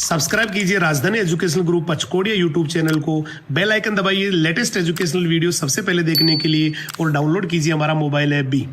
Subscribe कीजिए राजधानी educational group पचकोड़िया YouTube channel को, बेल आइकन दबाइए लेटेस्ट एजुकेशनल वीडियो सबसे पहले देखने के लिए और डाउनलोड कीजिए हमारा मोबाइल ऐप भी।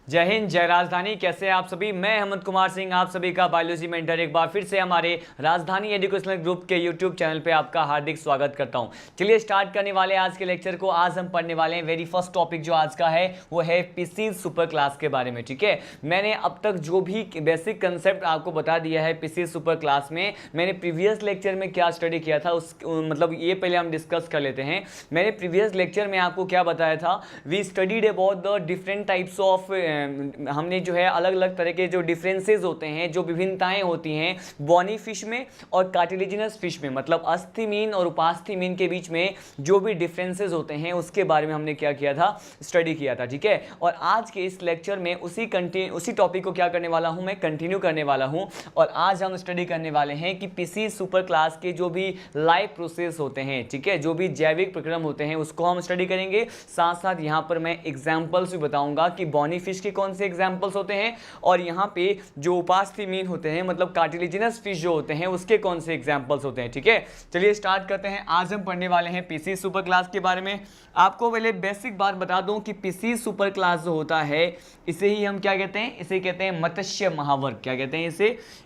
जय हिंद, जय राजधानी। कैसे हैं आप सभी? मैं हेमंत कुमार सिंह, आप सभी का बायोलॉजी मेंटर एक बार फिर से हमारे राजधानी एजुकेशनल ग्रुप के यूट्यूब चैनल पे आपका हार्दिक स्वागत करता हूं। चलिए स्टार्ट करने वाले हैं आज के लेक्चर को। आज हम पढ़ने वाले हैं वेरी फर्स्ट टॉपिक जो आज का है वो है पीसीज सुपर क्लास के बारे में। ठीक है, मैंने अब तक जो भी बेसिक कंसेप्ट आपको बता दिया है पीसीज सुपर क्लास में, मैंने प्रीवियस लेक्चर में क्या स्टडी किया था उस मतलब ये पहले हम डिस्कस कर लेते हैं। मैंने प्रीवियस लेक्चर में आपको क्या बताया था? We studied about the different types of, हमने जो है अलग अलग तरह के जो डिफरेंसेस होते हैं, जो विभिन्नताएं होती हैं बॉनी फिश में और कार्टिलेजिनस फिश में, मतलब अस्थिमीन और उपास्थीमीन के बीच में जो भी डिफरेंसेस होते हैं उसके बारे में हमने क्या किया था? स्टडी किया था। ठीक है, और आज के इस लेक्चर में उसी टॉपिक को क्या करने वाला हूं, मैं कंटिन्यू करने वाला हूं। और आज हम स्टडी करने वाले हैं कि पीसीज सुपर क्लास के जो भी लाइव प्रोसेस होते हैं, ठीक है, जो भी जैविक प्रक्रम होते हैं उसको हम स्टडी करेंगे। साथ साथ यहां पर मैं एग्जाम्पल्स भी बताऊंगा कि बॉनी फिश के कौन से एग्जाम्पल्स होते हैं और यहाँ पे जो उपास्थीमीन होते हैं मतलब कार्टिलेजिनस फिश जो होते हैं उसके कौन से एग्जाम्पल्स होते हैं। ठीक है, चलिए स्टार्ट करते हैं। आज हम पढ़ने वाले हैं पीसीज सुपर क्लास के बारे में। आपको पहले बेसिक बात बता दूं कि पीसीज सुपर क्लास जो होता है इसे ही हम क्या कहते हैं? इसे कहते हैं मत्स्य महावर्ग। क्या कहते हैं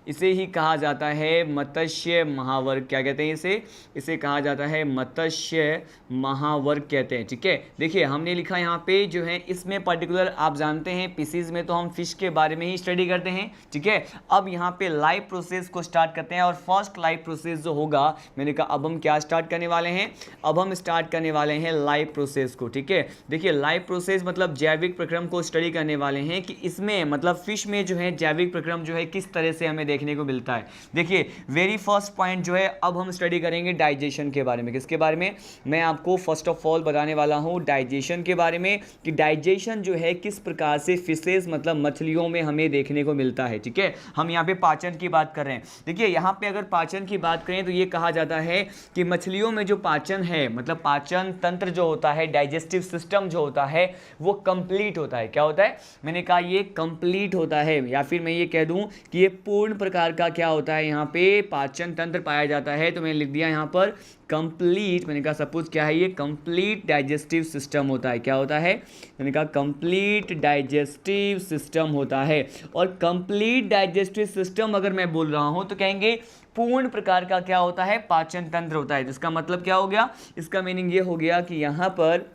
इसे ही कहा जाता है मत्स्य महावर्ग। क्या कहते हैं इसे कहा जाता है मत्स्य महावर्ग कहते हैं। ठीक है, देखिए हमने लिखा यहाँ पे जो है, इसमें पर्टिकुलर आप जानते हैं पीसीज में तो हम फिश के बारे में ही स्टडी करते हैं। ठीक है, अब यहाँ पे लाइव प्रोसेस को स्टार्ट करते हैं और फर्स्ट लाइव प्रोसेस जो होगा, मैंने कहा अब हम क्या स्टार्ट करने वाले हैं? अब हम स्टार्ट करने वाले हैं लाइव प्रोसेस को। ठीक है, देखिए लाइव प्रोसेस मतलब जैविक प्रक्रम को स्टडी करने वाले हैं कि इसमें मतलब फिश में जो है जैविक प्रक्रम जो है किस तरह से हमें देखने को मिलता है। देखिए वेरी फर्स्ट पॉइंट जो है, अब हम स्टडी करेंगे डाइजेशन के बारे में। किसके बारे में? मैं आपको फर्स्ट ऑफ ऑल बताने वाला हूँ डाइजेशन के बारे में, कि डाइजेशन जो है किस प्रकार से फिशेस मतलब मछलियों में हमें देखने को मिलता है। ठीक है, हम यहाँ पे पाचन की बात कर रहे हैं। देखिए यहाँ पे अगर पाचन की बात करें तो ये कहा जाता है कि मछलियों में जो पाचन है मतलब पाचन तंत्र जो होता है, डाइजेस्टिव सिस्टम जो होता है वो कंप्लीट होता है। क्या होता है? मैंने कहा ये कंप्लीट होता है, या फिर मैं ये कह दूं कि ये पूर्ण प्रकार का क्या होता है, यहाँ पे पाचन तंत्र पाया जाता है। तो मैंने लिख दिया यहाँ पर कंप्लीट। मैंने कहा सपोज क्या है ये? कंप्लीट डाइजेस्टिव सिस्टम होता है। क्या होता है? मैंने कहा कंप्लीट डाइजेस्टिव सिस्टम होता है। और कंप्लीट डाइजेस्टिव सिस्टम अगर मैं बोल रहा हूं तो कहेंगे पूर्ण प्रकार का क्या होता है? पाचन तंत्र होता है। जिसका मतलब क्या हो गया? इसका मीनिंग ये हो गया कि यहाँ पर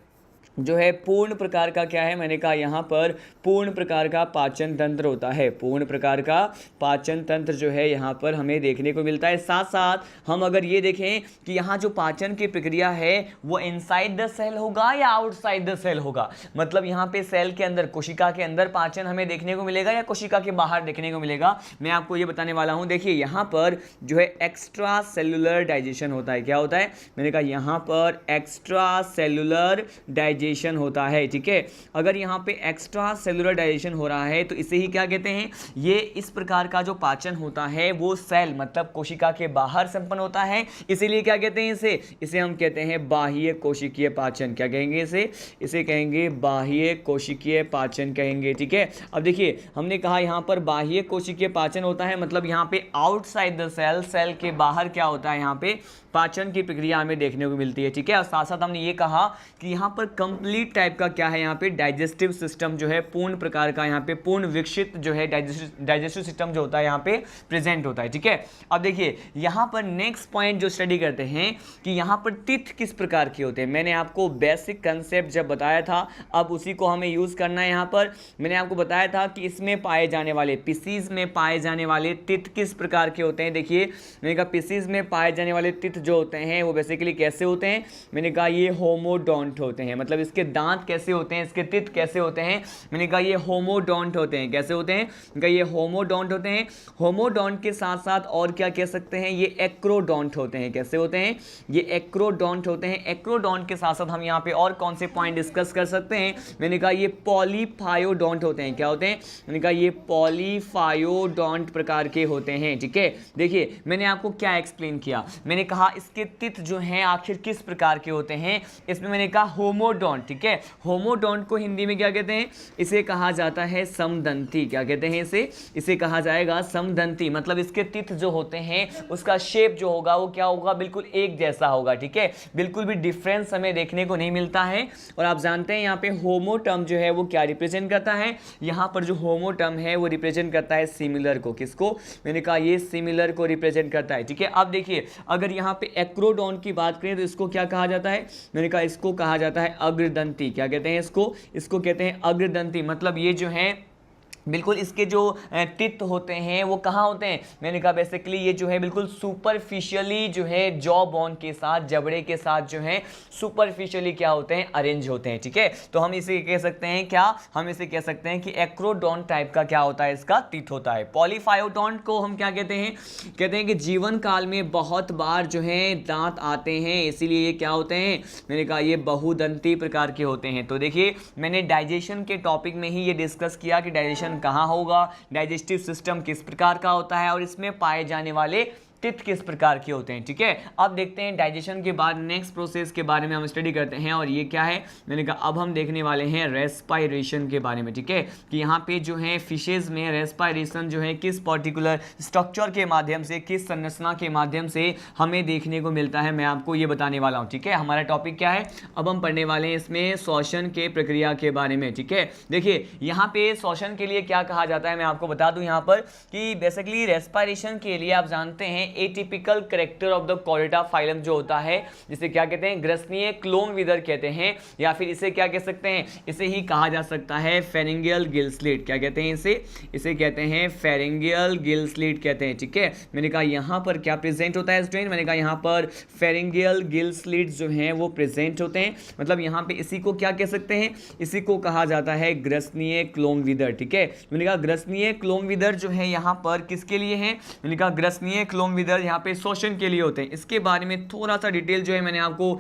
जो है पूर्ण प्रकार का क्या है? मैंने कहा यहाँ पर पूर्ण प्रकार का पाचन तंत्र होता है। पूर्ण प्रकार का पाचन तंत्र जो है यहाँ पर हमें देखने को मिलता है। साथ साथ हम अगर ये देखें कि यहाँ जो पाचन की प्रक्रिया है वो इनसाइड द सेल होगा या आउटसाइड द सेल होगा, मतलब यहाँ पे सेल के अंदर, कोशिका के अंदर पाचन हमें देखने को मिलेगा या कोशिका के बाहर देखने को मिलेगा, मैं आपको ये बताने वाला हूँ। देखिए यहाँ पर जो है एक्स्ट्रा सेलुलर डाइजेशन होता है। क्या होता है? मैंने कहा यहाँ पर एक्स्ट्रा सेलुलर डाइजेशन होता है। ठीक है, अगर यहाँ पे एक्स्ट्रा सेलुलर डाइजेशन हो रहा है तो इसे ही क्या कहते हैं? ये इस प्रकार का जो पाचन होता है वो सेल मतलब कोशिका के बाहर संपन्न होता है, इसीलिए क्या कहते हैं इसे हम कहते हैं बाह्य कोशिकीय पाचन। क्या कहेंगे इसे कहेंगे बाह्य कोशिकीय पाचन कहेंगे। ठीक है, अब देखिए हमने कहा यहाँ पर बाह्य कोशिकीय पाचन होता है, मतलब यहाँ पे आउटसाइड द सेल, सेल के बाहर क्या होता है? यहाँ पे पाचन की प्रक्रिया हमें देखने को मिलती है। ठीक है, और साथ साथ हमने ये कहा कि यहाँ पर कंप्लीट टाइप का क्या है? यहाँ पे डाइजेस्टिव सिस्टम जो है पूर्ण प्रकार का, यहाँ पे पूर्ण विकसित जो है डाइजेस्टिव सिस्टम जो होता है यहाँ पे प्रेजेंट होता है। ठीक है, अब देखिए यहाँ पर नेक्स्ट पॉइंट जो स्टडी करते हैं कि यहाँ पर टिथ किस प्रकार के होते हैं। मैंने आपको बेसिक कंसेप्ट जब बताया था, अब उसी को हमें यूज करना है। यहाँ पर मैंने आपको बताया था कि इसमें पाए जाने वाले, पीसीज में पाए जाने वाले टिथ किस प्रकार के होते हैं। देखिए मैंने कहा पीसीज में पाए जाने वाले टिथ जो होते हैं वो बेसिकली कैसे होते हैं? मैंने कहा ये होमोडोंट होते हैं, मतलब इसके दांत कैसे होते हैं, इसके टीथ कैसे होते हैं, मैंने कहा ये होमोडोंट होते हैं। कैसे होते हैं, कहा ये होमोडोंट होते हैं। होमोडोंट के साथ साथ और क्या कह सकते हैं, ये एक्रोडोंट होते हैं। कैसे होते हैं, ये एक्रोडोंट होते हैं। एक्रोडोंट के साथ साथ हम यहाँ पे और कौन से पॉइंट डिस्कस कर सकते हैं, मैंने कहा ये पॉलीफायोडोंट होते हैं। क्या होते हैं, मैंने कहा ये पॉलीफायोडोंट प्रकार के होते हैं। ठीक है, देखिए मैंने आपको क्या एक्सप्लेन किया, मैंने कहा इसके टीथ जो हैं आखिर किस प्रकार के होते हैं, इसमें मैंने कहा होमोडोंट। ठीक है, होमोडोंट को हिंदी में क्या कहते हैं, इसे कहा जाता है समदंती। क्या कहते हैं इसे कहा जाएगा समदंती। मतलब इसके टीथ जो होते हैं उसका शेप जो होगा वो क्या होगा, बिल्कुल एक जैसा होगा। ठीक है, बिल्कुल भी डिफरेंस हमें देखने को नहीं मिलता है। और आप जानते हैं यहाँ पे होमो टर्म जो है वो क्या रिप्रेजेंट करता है, यहाँ पर जो होमो टर्म है वो रिप्रेजेंट करता है सिमिलर को। किसको, मैंने कहा ये सिमिलर को रिप्रेजेंट करता है। ठीक है, अब देखिए अगर यहाँ पे एक्रोडोन की बात करें तो इसको क्या कहा जाता है, मैंने कहा इसको कहा जाता है अग्रदंती। क्या कहते हैं इसको कहते हैं अग्रदंती। मतलब ये जो है बिल्कुल इसके जो टिथ होते हैं वो कहाँ होते हैं, मैंने कहा बेसिकली ये जो है बिल्कुल सुपरफिशियली जो है जॉ बोन के साथ, जबड़े के साथ जो है सुपरफिशियली क्या होते हैं, अरेंज होते हैं। ठीक है, तो हम इसे कह सकते हैं क्या, हम इसे कह सकते हैं कि एक्रोडोंट टाइप का क्या होता है, इसका टिथ होता है। पॉलीफायोडोंट को हम क्या कहते हैं, कहते हैं कि जीवन काल में बहुत बार जो है दांत आते हैं, इसीलिए ये क्या होते हैं, मैंने कहा ये बहुदंती प्रकार के होते हैं। तो देखिए मैंने डाइजेशन के टॉपिक में ही ये डिस्कस किया कि डाइजेशन कहाँ होगा, डाइजेस्टिव सिस्टम किस प्रकार का होता है और इसमें पाए जाने वाले टिथ किस प्रकार के होते हैं। ठीक है, अब देखते हैं डाइजेशन के बाद नेक्स्ट प्रोसेस के बारे में हम स्टडी करते हैं और ये क्या है, मैंने कहा अब हम देखने वाले हैं रेस्पायरेशन के बारे में। ठीक है, कि यहाँ पे जो है फिशेज में रेस्पायरेशन जो है किस पर्टिकुलर स्ट्रक्चर के माध्यम से, किस संरचना के माध्यम से हमें देखने को मिलता है, मैं आपको ये बताने वाला हूँ। ठीक है, हमारा टॉपिक क्या है, अब हम पढ़ने वाले हैं इसमें श्वसन के प्रक्रिया के बारे में। ठीक है, देखिए यहाँ पे श्वसन के लिए क्या कहा जाता है, मैं आपको बता दूँ यहाँ पर कि बेसिकली रेस्पायरेशन के लिए आप जानते हैं atypical character of the Chordata phylum जो होता है, जिसे क्या कहते हैं, ग्रसनीय क्लोन विदर कहते हैं, या फिर इसे क्या कह सकते हैं, इसे ही कहा जा सकता है फेरिंगियल गिल स्लिट। क्या कहते हैं इसे कहते हैं फेरिंगियल गिल स्लिट कहते हैं। ठीक है, मैंने कहा यहाँ पर क्या प्रेजेंट होता है स्टूडेंट, मैंने कहा यहाँ पर फेरिंगियल गिल स्लिट जो हैं वो प्रेजेंट होते हैं। मतलब यहाँ पे इसी को क्या कह सकते हैं, इसी को कहा जाता है ग्रसनीय क्लोन विदर। ठीक है, मैंने कहा ग्रसनीय क्लोन विदर जो है यहाँ पर किसके लिए है, मैंने कहा ग्रसनीय क्लोन विदर यहाँ पे श्वसन के लिए होते हैं। इसके बारे में थोड़ा सा डिटेल जो है मैंने आपको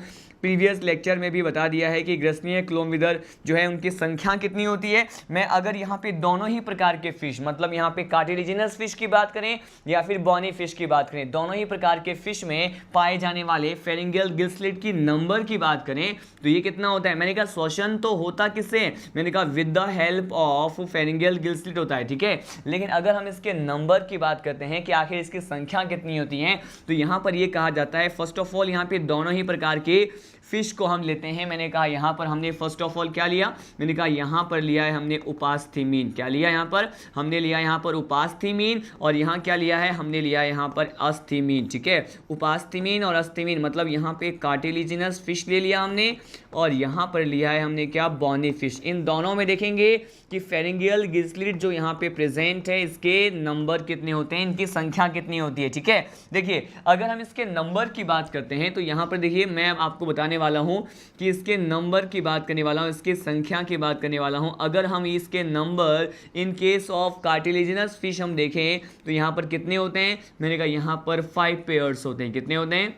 प्रीवियस लेक्चर में भी बता दिया है कि ग्रसनीय क्लोन विदर जो है उनकी संख्या कितनी होती है। मैं अगर यहाँ पे दोनों ही प्रकार के फिश, मतलब यहाँ पे कार्टिलेजिनस फिश की बात करें या फिर बॉनी फिश की बात करें, दोनों ही प्रकार के फिश में पाए जाने वाले फेरिंगियल गिल स्लिट की नंबर की बात करें तो ये कितना होता है, मैंने कहा श्वसन तो होता किससे, मैंने कहा with the help of pharyngeal gill slit होता है। ठीक है, लेकिन अगर हम इसके नंबर की बात करते हैं कि आखिर इसकी संख्या कितनी होती है, तो यहाँ पर ये कहा जाता है फर्स्ट ऑफ ऑल यहाँ पे दोनों ही प्रकार के फिश को हम लेते हैं। मैंने कहा यहाँ पर हमने फर्स्ट ऑफ ऑल क्या लिया, मैंने कहा यहाँ पर लिया है हमने उपास्थीमीन। क्या लिया यहाँ पर, हमने लिया यहाँ पर उपास्थीमीन, और यहाँ क्या लिया है, हमने लिया है यहाँ पर अस्थीमीन। ठीक है, उपास्थीमीन और अस्थीमीन, मतलब यहाँ पे कार्टिलेजिनस फिश ले लिया हमने और यहाँ पर लिया है हमने क्या, बॉनी फिश। इन दोनों में देखेंगे कि फेरिंगियल गिल स्लिट जो यहाँ पे प्रेजेंट है इसके नंबर कितने होते हैं, इनकी संख्या कितनी होती है। ठीक है, देखिए अगर हम इसके नंबर की बात करते हैं तो यहाँ पर देखिए मैं आपको बताने वाला हूँ कि इसके नंबर की बात करने वाला हूँ, इसकी संख्या की बात करने वाला हूँ। अगर हम इसके number in case of cartilaginous fish हम देखें तो यहाँ पर कितने होते हैं, मैंने कहा यहाँ पर 5 पेयर्स होते हैं। कितने होते हैं,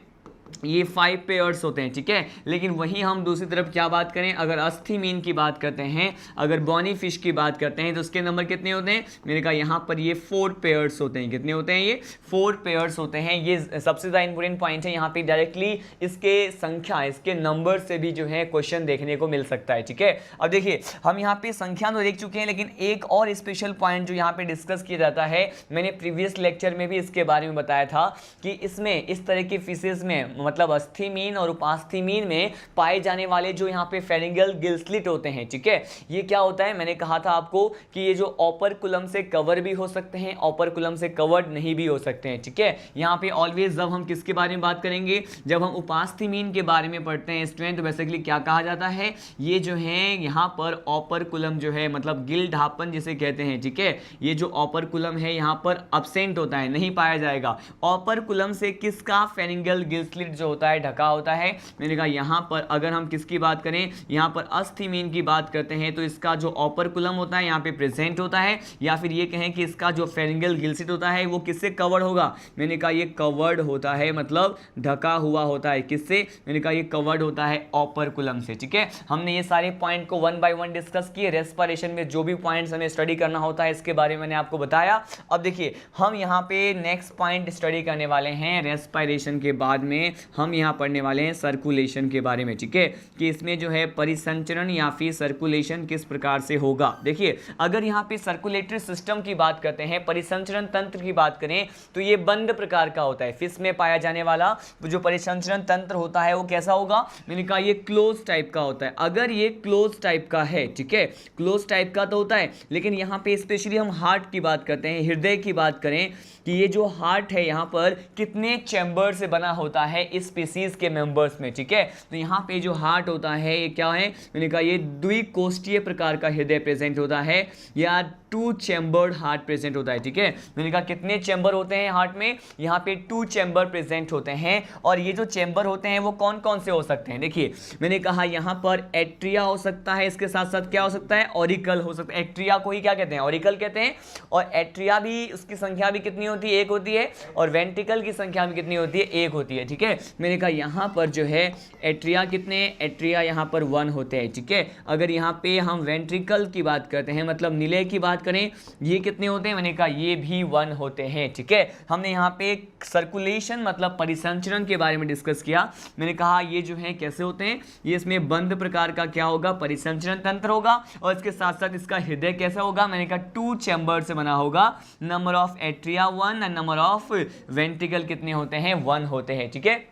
ये 5 पेयर्स होते हैं। ठीक है, लेकिन वहीं हम दूसरी तरफ क्या बात करें, अगर अस्थीमीन की बात करते हैं, अगर बॉनी फिश की बात करते हैं तो उसके नंबर कितने होते हैं, मैंने कहा यहाँ पर ये 4 पेयर्स होते हैं। कितने होते हैं, ये 4 पेयर्स होते हैं। ये सबसे ज़्यादा इंपॉर्टेंट पॉइंट है, यहाँ पे डायरेक्टली इसके संख्या, इसके नंबर से भी जो है क्वेश्चन देखने को मिल सकता है। ठीक है, अब देखिए हम यहाँ पे संख्या तो देख चुके हैं, लेकिन एक और स्पेशल पॉइंट जो यहाँ पे डिस्कस किया जाता है, मैंने प्रीवियस लेक्चर में भी इसके बारे में बताया था कि इसमें इस तरह की फिशेज में, मतलब अस्थीमीन और उपास्थीमीन में पाए जाने वाले जो यहाँ पे फेरिंगियल गिल स्लिट होते हैं। ठीक है, ये क्या होता है, मैंने कहा था आपको कि ये जो ओपरकुलम से कवर भी हो सकते हैं, ओपरकुलम से कवर्ड नहीं भी हो सकते हैं। ठीक है, यहाँ पे ऑलवेज जब हम किसके बारे में बात करेंगे, जब हम उपास्थीमीन के बारे में पढ़ते हैं स्टूडेंट, तो बेसिकली क्या कहा जाता है, ये जो है यहाँ पर ओपरकुलम जो है, मतलब गिल ढापन जिसे कहते हैं। ठीक है, ये जो ओपरकुलम है यहाँ पर अब्सेंट होता है, नहीं पाया जाएगा। ओपरकुलम से किसका, फेरिंगियल गिल स्लिट गिर्द जो होता है ढका होता है। मैंने कहा यहाँ पर अगर हम किसकी बात करें, यहाँ पर अस्थिमीन की बात करते हैं तो इसका जो ऑपरकुलम होता है यहाँ पे प्रेजेंट होता है, या फिर ये कहें कि इसका जो फेरिंगल गिलसिट होता है वो किससे कवर्ड होगा। मैंने कहा ये कवर्ड होता है, मतलब ढका हुआ होता है। किससे? मैंने कहा ये कवर्ड होता है ऑपरकुलम से। ठीक है, हमने ये सारे पॉइंट को 1 बाय 1 डिस्कस किए। रेस्पिरेशन में जो भी पॉइंट्स हमें स्टडी करना होता है इसके बारे में मैंने आपको बताया। अब देखिए हम यहाँ पे नेक्स्ट पॉइंट स्टडी करने वाले हैं। रेस्पिरेशन के बाद में हम यहाँ पढ़ने वाले हैं सर्कुलेशन के बारे में। ठीक है, कि इसमें जो है परिसंचरण या फिर सर्कुलेशन किस प्रकार से होगा। देखिए अगर यहाँ पे सर्कुलेटरी सिस्टम की बात करते हैं, परिसंचरण तंत्र की बात करें तो ये बंद प्रकार का होता है। फिश में पाया जाने वाला जो परिसंचरण तंत्र होता है वो कैसा होगा। मैंने कहा ये क्लोज टाइप का होता है। अगर ये क्लोज टाइप का है, ठीक है, क्लोज टाइप का तो होता है, लेकिन यहाँ पे स्पेशली हम हार्ट की बात करते हैं, हृदय की बात करें कि ये जो हार्ट है यहाँ पर कितने चैम्बर से बना होता है इस स्पीसीज के मेंबर्स में। ठीक है, तो यहाँ पे जो हार्ट होता है ये क्या है, मैंने कहा ये द्विकोष्ठीय प्रकार का हृदय प्रेजेंट होता है या 2 चैम्बर्ड हार्ट प्रेजेंट होता है। ठीक है, मैंने कहा कितने चैम्बर होते हैं हार्ट में, यहाँ पे 2 चैम्बर प्रेजेंट होते हैं। और ये जो चैम्बर होते हैं वो कौन कौन से हो सकते हैं। देखिए मैंने कहा यहाँ पर एट्रिया हो सकता है, इसके साथ साथ क्या हो सकता है, ऑरिकल हो सकता है। एट्रिया को ही क्या कहते हैं, ऑरिकल कहते हैं। और एट्रिया भी उसकी संख्या भी कितनी होती है, 1 होती है। और वेंट्रिकल की संख्या भी कितनी होती है, 1 होती है। ठीक है, मैंने कहा यहाँ पर जो है एट्रिया कितने, एट्रिया यहाँ पर 1 होते हैं। ठीक है, अगर यहाँ पे हम वेंट्रिकल की बात करते हैं मतलब निलय की बात करें, ये कितने होते हैं, मैंने कहा ये भी 1 होते हैं। ठीक है, हमने यहाँ पे सर्कुलेशन मतलब परिसंचरण के बारे में डिस्कस किया। मैंने कहा ये जो है कैसे होते हैं, ये इसमें बंद प्रकार का क्या होगा, परिसंचरण तंत्र होगा। और इसके साथ साथ इसका हृदय कैसा होगा, मैंने कहा 2 चैम्बर से बना होगा। नंबर ऑफ एट्रिया 1 और नंबर ऑफ वेंट्रिकल कितने होते हैं, 1 होते हैं। ठीक है,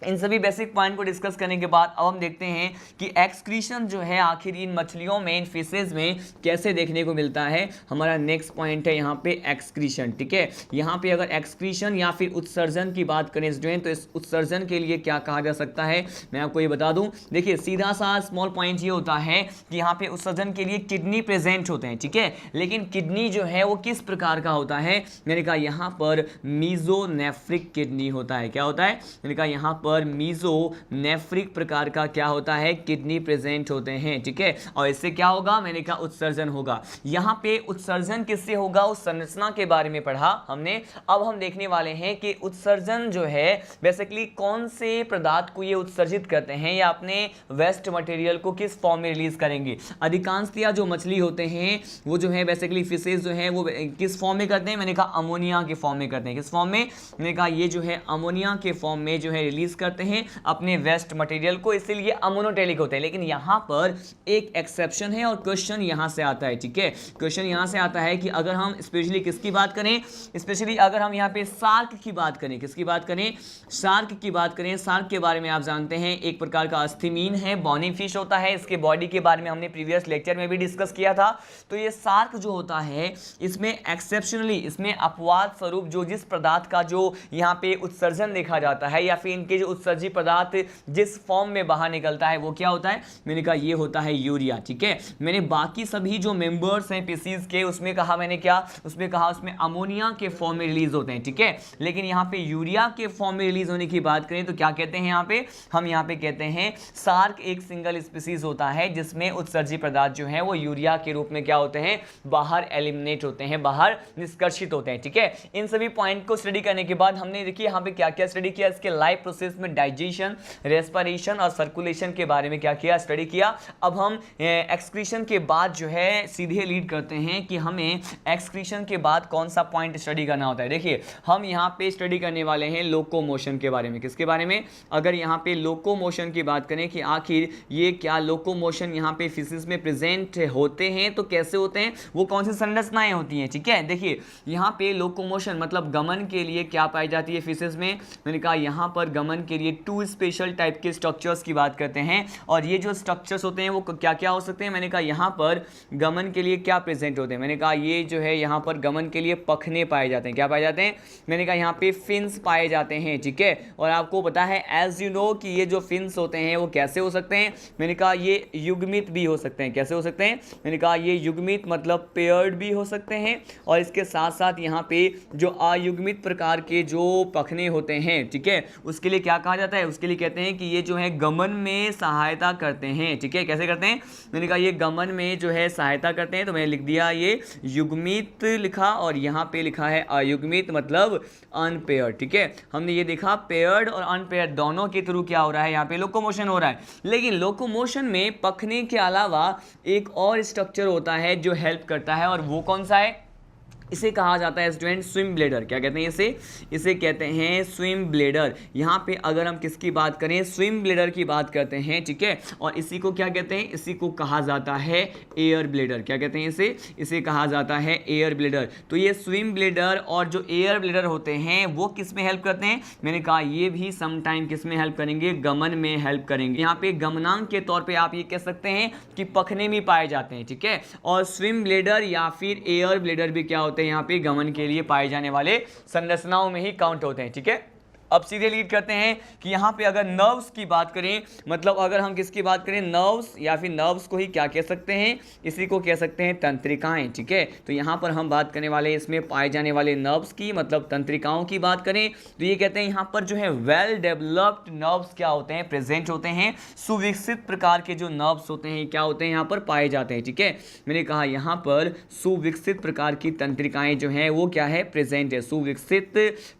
इन सभी बेसिक पॉइंट को डिस्कस करने के बाद अब हम देखते हैं कि एक्सक्रीशन जो है आखिर इन मछलियों में, इन फिशेज में कैसे देखने को मिलता है। हमारा नेक्स्ट पॉइंट है यहाँ पे एक्सक्रीशन। ठीक है, यहाँ पे अगर एक्सक्रीशन या फिर उत्सर्जन की बात करें स्टूडेंट तो इस उत्सर्जन के लिए क्या कहा जा सकता है, मैं आपको ये बता दूं। देखिए सीधा सा स्मॉल पॉइंट ये होता है कि यहाँ पे उत्सर्जन के लिए किडनी प्रेजेंट होते हैं। ठीक है, लेकिन किडनी जो है वो किस प्रकार का होता है, मैंने कहा यहाँ पर मीजोनेफ्रिक किडनी होता है। क्या होता है, मैंने कहा यहाँ पर मीजोनेफ्रिक प्रकार का क्या होता है, किडनी प्रेजेंट होते हैं। ठीक है, और इससे क्या होगा, मैंने कहा उत्सर्जन होगा। यहाँ पे उत्सर्जन किससे होगा, उस संरचना के बारे में पढ़ा हमने। अब हम देखने वाले हैं कि उत्सर्जन जो है बेसिकली कौन से पदार्थ को ये उत्सर्जित करते हैं या अपने वेस्ट मटेरियल को किस फॉर्म में रिलीज करेंगे। अधिकांशतः जो मछली होते हैं वो जो है बेसिकली फिशेज जो है वो किस फॉर्म में करते हैं, मैंने कहा अमोनिया के फॉर्म में करते हैं। किस फॉर्म में, मैंने कहा ये जो है अमोनिया के फॉर्म में जो है रिलीज करते हैं अपने वेस्ट मटेरियल को, इसीलिए अमोनोटेलिक होते हैं। लेकिन यहाँ पर एक एक्सेप्शन है और क्वेश्चन यहाँ से आता है। ठीक है, क्वेश्चन यहाँ से आता है कि अगर हम स्पेशली किसकी बात करें, स्पेशली अगर हम यहाँ पे शार्क की बात करें, किसकी बात करें, शार्क की बात करें। शार्क के बारे में आप जानते हैं एक प्रकार का अस्थिमीन है, बॉनी फिश होता है। इसके बॉडी के बारे में हमने प्रीवियस लेक्चर में भी डिस्कस किया था। तो ये शार्क जो होता है इसमें एक्सेप्शनली, इसमें अपवाद स्वरूप जो जिस पदार्थ का जो यहाँ पे उत्सर्जन देखा जाता है या फिर इनके जो उत्सर्जी पदार्थ जिस फॉर्म में बाहर निकलता है वो क्या होता है, मैंने कहा ये होता है यूरिया। ठीक है, मैंने बाकी सभी जो मेंबर्स हैं स्पीसीज के उसमें कहा, मैंने क्या उसमें कहा, उसमें अमोनिया के फॉर्म में रिलीज होते हैं। ठीक है, लेकिन यहाँ पे यूरिया के फॉर्म में रिलीज होने की बात करें तो क्या कहते हैं यहाँ पे, हम यहाँ पे कहते हैं शार्क एक सिंगल स्पीसीज होता है जिसमें उत्सर्जी पदार्थ जो है वो यूरिया के रूप में क्या होते हैं, बाहर एलिमिनेट होते हैं, बाहर निष्कर्षित होते हैं। ठीक है, इन सभी पॉइंट को स्टडी करने के बाद हमने देखिए यहाँ पे क्या क्या स्टडी किया, इसके लाइफ प्रोसेस में डाइजेशन, रेस्पिरेशन और सर्कुलेशन के बारे में क्या किया, स्टडी किया। अब हम एक्सक्रीशन के बाद जो है सीधे लीड करते हैं कि हमें एक्सक्रीशन के बाद कौन सा पॉइंट स्टडी करना होता है। देखिए हम यहाँ पे स्टडी करने वाले हैं लोकोमोशन के बारे में। किसके बारे में, अगर यहाँ पे लोकोमोशन की बात करें कि आखिर ये क्या लोकोमोशन यहाँ पे फिशेस में प्रेजेंट होते हैं तो कैसे होते हैं, वो कौन सी संरचनाएं होती हैं। ठीक है, देखिए यहाँ पे लोकोमोशन मतलब गमन के लिए क्या पाई जाती है फिशेस में, मैंने कहा यहाँ पर गमन के लिए 2 स्पेशल टाइप के स्ट्रक्चर्स की बात करते हैं। और ये जो स्ट्रक्चर्स होते हैं वो क्या क्या हो सकते हैं, मैंने कहा यहाँ पर गमन के लिए क्या प्रेजेंट होते हैं, मैंने कहा ये जो है यहाँ पर गमन के लिए पखने पाए जाते हैं। क्या पाए जाते हैं, मैंने कहा यहाँ पे फिन्स पाए जाते हैं। ठीक है, और आपको पता है एज यू नो कि ये जो फिन्स होते हैं वो कैसे हो सकते हैं, मैंने कहा ये युग्मित भी हो सकते हैं। कैसे हो सकते हैं, मैंने कहा ये युग्मित मतलब पेयर्ड भी हो सकते हैं। और इसके साथ साथ यहाँ पे जो अयुग्मित प्रकार के जो पखने होते हैं, ठीक है, उसके लिए क्या कहा जाता है, उसके लिए कहते हैं कि ये जो है गमन में सहायता करते हैं। ठीक है, कैसे करते हैं, मैंने कहा ये गमन में जो है सहायता करते हैं, तो मैंने लिख दिया ये युग्मित लिखा और यहाँ पे लिखा है अयुग्मित, मतलब अनपेयर्ड। ठीक है, हमने ये देखा पेयर्ड और अनपेयर्ड दोनों के थ्रू क्या हो रहा है, यहाँ पे लोकोमोशन हो रहा है। लेकिन लोकोमोशन में पखने के अलावा एक और स्ट्रक्चर होता है जो हेल्प करता है, और वो कौन सा है, इसे कहा जाता है स्टूडेंट स्विम ब्लेडर। क्या कहते हैं इसे कहते हैं स्विम ब्लेडर। यहाँ पे अगर हम किसकी बात करें, स्विम ब्लेडर की बात करते हैं। ठीक है, और इसी को क्या कहते हैं, इसी को कहा जाता है एयर ब्लेडर। क्या कहते हैं इसे कहा जाता है एयर ब्लेडर। तो ये स्विम ब्लेडर और जो एयर ब्लेडर होते हैं वो किस में हेल्प करते हैं, मैंने कहा ये भी समटाइम किस में हेल्प करेंगे, गमन में हेल्प करेंगे। यहाँ पे गमनांक के तौर पे आप ये कह सकते हैं कि पखने में पाए जाते हैं। ठीक है, और स्विम ब्लेडर या फिर एयर ब्लेडर भी क्या होते हैं, यहाँ पे गमन के लिए पाए जाने वाले संरचनाओं में ही काउंट होते हैं। ठीक है, अब सीधे लीड करते हैं कि यहाँ पे अगर नर्व्स की बात करें, मतलब अगर हम किसकी बात करें, नर्व्स या फिर नर्व्स को ही क्या कह सकते हैं, इसी को कह सकते हैं तंत्रिकाएं। ठीक है, तो यहाँ पर हम बात करने वाले इसमें पाए जाने वाले नर्व्स की, मतलब तंत्रिकाओं की बात करें तो ये कहते हैं यहाँ पर जो है वेल डेवलप्ड नर्व्स क्या होते हैं, प्रेजेंट होते हैं। सुविकसित प्रकार के जो नर्व्स होते हैं क्या होते हैं, यहाँ पर पाए जाते हैं। ठीक है, मैंने कहा यहाँ पर सुविकसित प्रकार की तंत्रिकाएं जो हैं वो क्या है, प्रेजेंट है। सुविकसित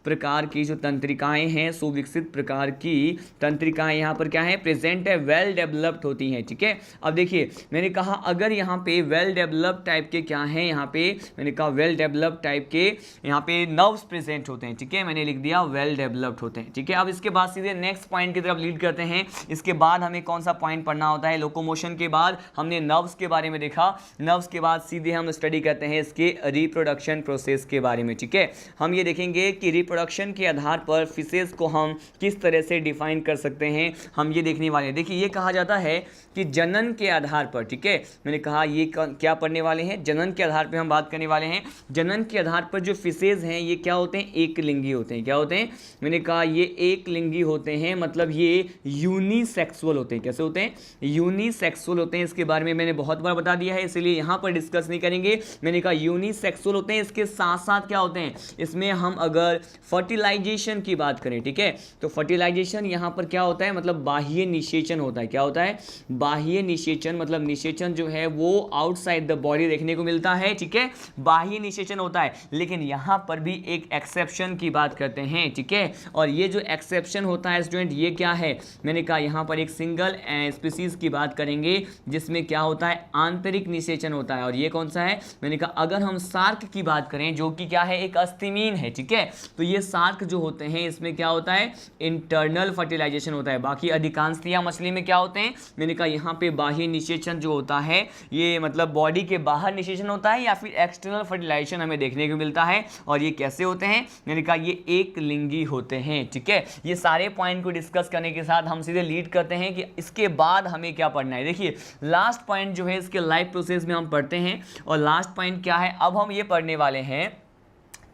प्रकार की जो तंत्रिकाएं हैं, सुविकसित प्रकार की तंत्रिकाएं यहाँ पर क्या है, प्रेजेंट है, वेल डेवलप्ड होती हैं। ठीक है, अब देखिए मैंने कहा अगर यहाँ पे वेल डेवलप्ड टाइप के क्या हैं, यहाँ पे मैंने कहा वेल डेवलप्ड टाइप के यहाँ पे नर्व्स प्रेजेंट होते हैं। ठीक है, मैंने लिख दिया वेल डेवलप्ड होते हैं। ठीक है, अब इसके बाद सीधे नेक्स्ट पॉइंट की तरफ लीड करते हैं। इसके बाद हमें कौन सा पॉइंट पढ़ना होता है, लोकोमोशन के बाद हमने नर्व्स के बारे में देखा, नर्व्स के बाद सीधे हम स्टडी करते हैं इसके रिप्रोडक्शन प्रोसेस के बारे में। ठीक है, हम ये देखेंगे कि रिप्रोडक्शन के आधार पर फिशेज को हम किस तरह से डिफाइन कर सकते हैं, हम ये देखने वाले हैं। देखिए ये कहा जाता है कि जनन के आधार पर, ठीक है, मैंने कहा ये क्या पढ़ने वाले हैं, जनन के आधार पर हम बात करने वाले हैं। जनन के आधार पर जो फिशेज हैं ये क्या होते हैं, एक लिंगी होते हैं। क्या होते हैं, मैंने कहा ये एक लिंगी होते हैं, मतलब ये यूनिसेक्सुअल होते हैं। कैसे होते हैं, यूनिसेक्सुअल होते हैं। इसके बारे में मैंने बहुत बार बता दिया है, इसलिए यहाँ पर डिस्कस नहीं करेंगे। मैंने कहा यूनिसेक्सुअल होते हैं, इसके साथ साथ क्या होते हैं, इसमें हम अगर फर्टिलाइजेशन की बात करें, ठीक है, तो फर्टिलाइजेशन यहाँ पर क्या होता है, मतलब बाह्य निषेचन होता है। क्या होता है, बाह्य निषेचन, मतलब निषेचन जो है वो आउटसाइड द बॉडी देखने को मिलता है। ठीक है, बाह्य निषेचन होता है, लेकिन यहाँ पर भी एक एक्सेप्शन की बात करते हैं। ठीक है, और ये जो एक्सेप्शन होता है स्टूडेंट ये क्या है, मैंने कहा यहाँ पर एक सिंगल स्पीसीज की बात करेंगे जिसमें क्या होता है, आंतरिक निषेचन होता है। और ये कौन सा है, मैंने कहा अगर हम सार्क की बात करें जो कि क्या है, एक अस्थिमीन है। ठीक है, तो ये सार्क जो होते हैं इसमें क्या होता है, इंटरनल फर्टिलाइजेशन होता है। बाकी अधिकांशतया मछली में क्या होते हैं, मैंने कहा यहाँ पे बाह्य निषेचन जो होता है ये मतलब बॉडी के बाहर निषेचन होता है या फिर एक्सटर्नल फर्टिलाइजेशन हमें देखने को मिलता है। और ये कैसे होते हैं, मैंने कहा ये एक लिंगी होते हैं। ठीक है, ये सारे पॉइंट को डिस्कस करने के साथ हम सीधे लीड करते हैं कि इसके बाद हमें क्या पढ़ना है। देखिए लास्ट पॉइंट जो है इसके लाइफ प्रोसेस में हम पढ़ते हैं, और लास्ट पॉइंट क्या है, अब हम ये पढ़ने वाले हैं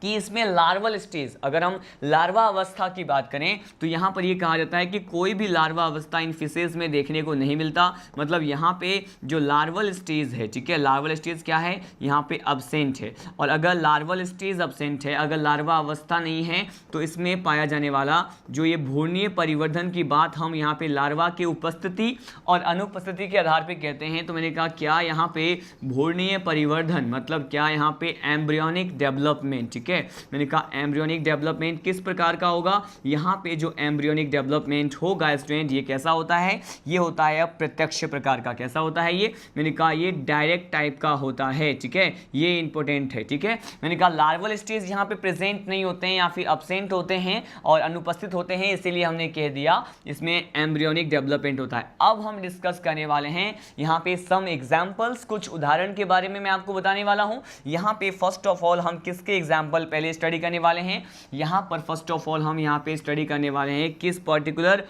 कि इसमें लार्वल स्टेज, अगर हम लार्वा अवस्था की बात करें तो यहाँ पर ये कहा जाता है कि कोई भी लार्वा अवस्था इन फिशेज में देखने को नहीं मिलता। मतलब यहाँ पे जो लार्वल स्टेज है, ठीक है, लार्वल स्टेज क्या है, यहाँ पे अब्सेंट है। और अगर लार्वल स्टेज अब्सेंट है, अगर लार्वा अवस्था नहीं है, तो इसमें पाया जाने वाला जो ये भ्रूणीय परिवर्धन की बात हम यहाँ पे लार्वा के उपस्थिति और अनुपस्थिति के आधार पर कहते हैं। तो मैंने कहा क्या यहाँ पे भ्रूणीय परिवर्धन मतलब क्या, यहाँ पे एम्ब्रियोनिक डेवलपमेंट। ठीक है, मैंने कहा एम्ब्रियोनिक डेवलपमेंट किस प्रकार का होगा, यहाँ पे जो एम्ब्रियोनिक डेवलपमेंट होगा स्टूडेंट ये कैसा होता है, ये होता है अप्रत्यक्ष प्रकार का। कैसा होता है ये, मैंने कहा ये डायरेक्ट टाइप का होता है। ठीक है, ये इंपॉर्टेंट है। ठीक है, मैंने कहा लार्वल स्टेज यहाँ पे प्रेजेंट नहीं होते हैं या फिर अब्सेंट होते हैं और अनुपस्थित होते हैं, इसीलिए हमने कह दिया इसमें एम्ब्रियोनिक डेवलपमेंट होता है। अब हम डिस्कस करने वाले हैं यहाँ पे सम एग्जाम्पल्स, कुछ उदाहरण के बारे में मैं आपको बताने वाला हूँ। यहाँ पे फर्स्ट ऑफ ऑल हम किसके एग्जाम्पल पहले स्टडी करने वाले हैं, यहाँ पर फर्स्ट ऑफ ऑल हम यहाँ पे स्टडी करने वाले हैं किस पर्टिकुलर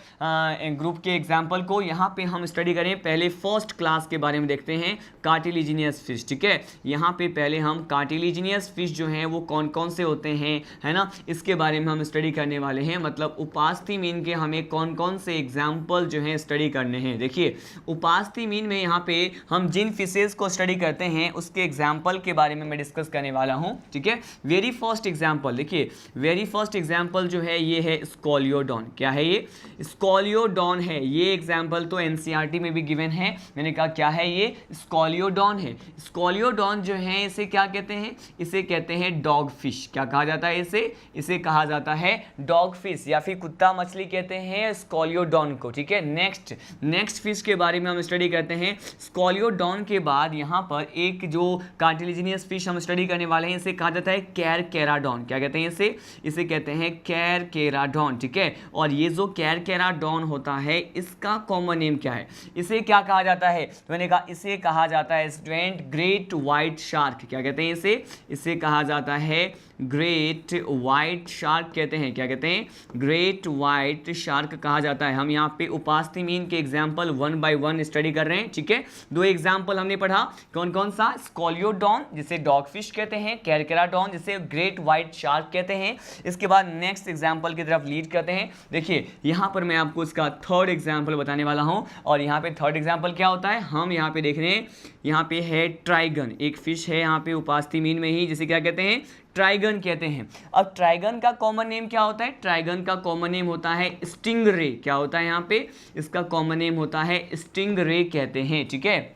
ग्रुप के एग्जाम्पल को। यहाँ पे हम स्टडी करें पहले फर्स्ट क्लास के बारे में देखते हैं, कार्टिलिजिनियस फिश। ठीक है, यहाँ पे पहले हम कार्टिलिजिनियस फिश जो हैं वो कौन कौन से होते हैं, है ना, इसके बारे में हम स्टडी करने वाले हैं। मतलब उपास्थि मीन के हमें कौन कौन से एग्जाम्पल जो हैं स्टडी करने हैं। देखिए उपास्थि मीन में यहाँ पे हम जिन फिशेज को स्टडी करते हैं उसके एग्जाम्पल के बारे में मैं डिस्कस करने वाला हूँ। ठीक है, वेरी फर्स्ट एग्जाम्पल देखिए, वेरी फर्स्ट एग्जाम्पल जो है ये है स्कॉलियोडॉन। क्या है ये? स्कॉलियोडॉन है। ये एग्जाम्पल तो एनसीईआरटी में भी गिवन है। मैंने कहा क्या है ये? स्कॉलियोडॉन है। स्कॉलियोडॉन जो है इसे क्या कहते हैं? इसे कहते हैं डॉग फिश। क्या कहा जाता है इसे? इसे कहा जाता है डॉग फिश या फिर कुत्ता मछली कहते हैं स्कॉलियोडॉन को। ठीक है, नेक्स्ट फिश के बारे में हम स्टडी करते हैं। स्कॉलियोडॉन के बाद यहाँ पर एक जो कार्टिलेजिनियस फिश हम स्टडी करने वाले हैं, इसे कहा जाता है कैरकेराडॉन। क्या कहते हैं इसे? इसे कहते हैं कैरकेराडॉन। ठीक है, और ये जो कैरकेराडॉन होता है इसका कॉमन नेम क्या है? इसे क्या कहा जाता है? तो मैंने कहा इसे कहा जाता है स्टूडेंट ग्रेट व्हाइट शार्क। क्या कहते हैं इसे? इसे कहा जाता है ग्रेट व्हाइट शार्क कहते हैं। क्या कहते हैं? ग्रेट व्हाइट शार्क कहा जाता है। हम यहाँ पे उपास्थि मीन के एग्जाम्पल 1 by 1 स्टडी कर रहे हैं। ठीक है, 2 एग्जाम्पल हमने पढ़ा। कौन कौन सा? स्कॉलियोडॉन जिसे डॉग फिश कहते हैं, कैरकेराडॉन जिसे ग्रेट व्हाइट शार्क कहते हैं। इसके बाद नेक्स्ट एग्जाम्पल की तरफ लीड करते हैं। देखिए यहाँ पर मैं आपको इसका थर्ड एग्जाम्पल बताने वाला हूँ, और यहाँ पे थर्ड एग्जाम्पल क्या होता है हम यहाँ पे देख रहे हैं। यहाँ पे है ट्राइगन, एक फिश है यहाँ पे उपास्थि मीन में ही, जिसे क्या कहते हैं? ट्राइगन कहते हैं। अब ट्राइगन का कॉमन नेम क्या होता है? ट्राइगन का कॉमन नेम होता है स्टिंगरे। क्या होता है यहाँ पे? इसका कॉमन नेम होता है स्टिंगरे कहते हैं। ठीक है,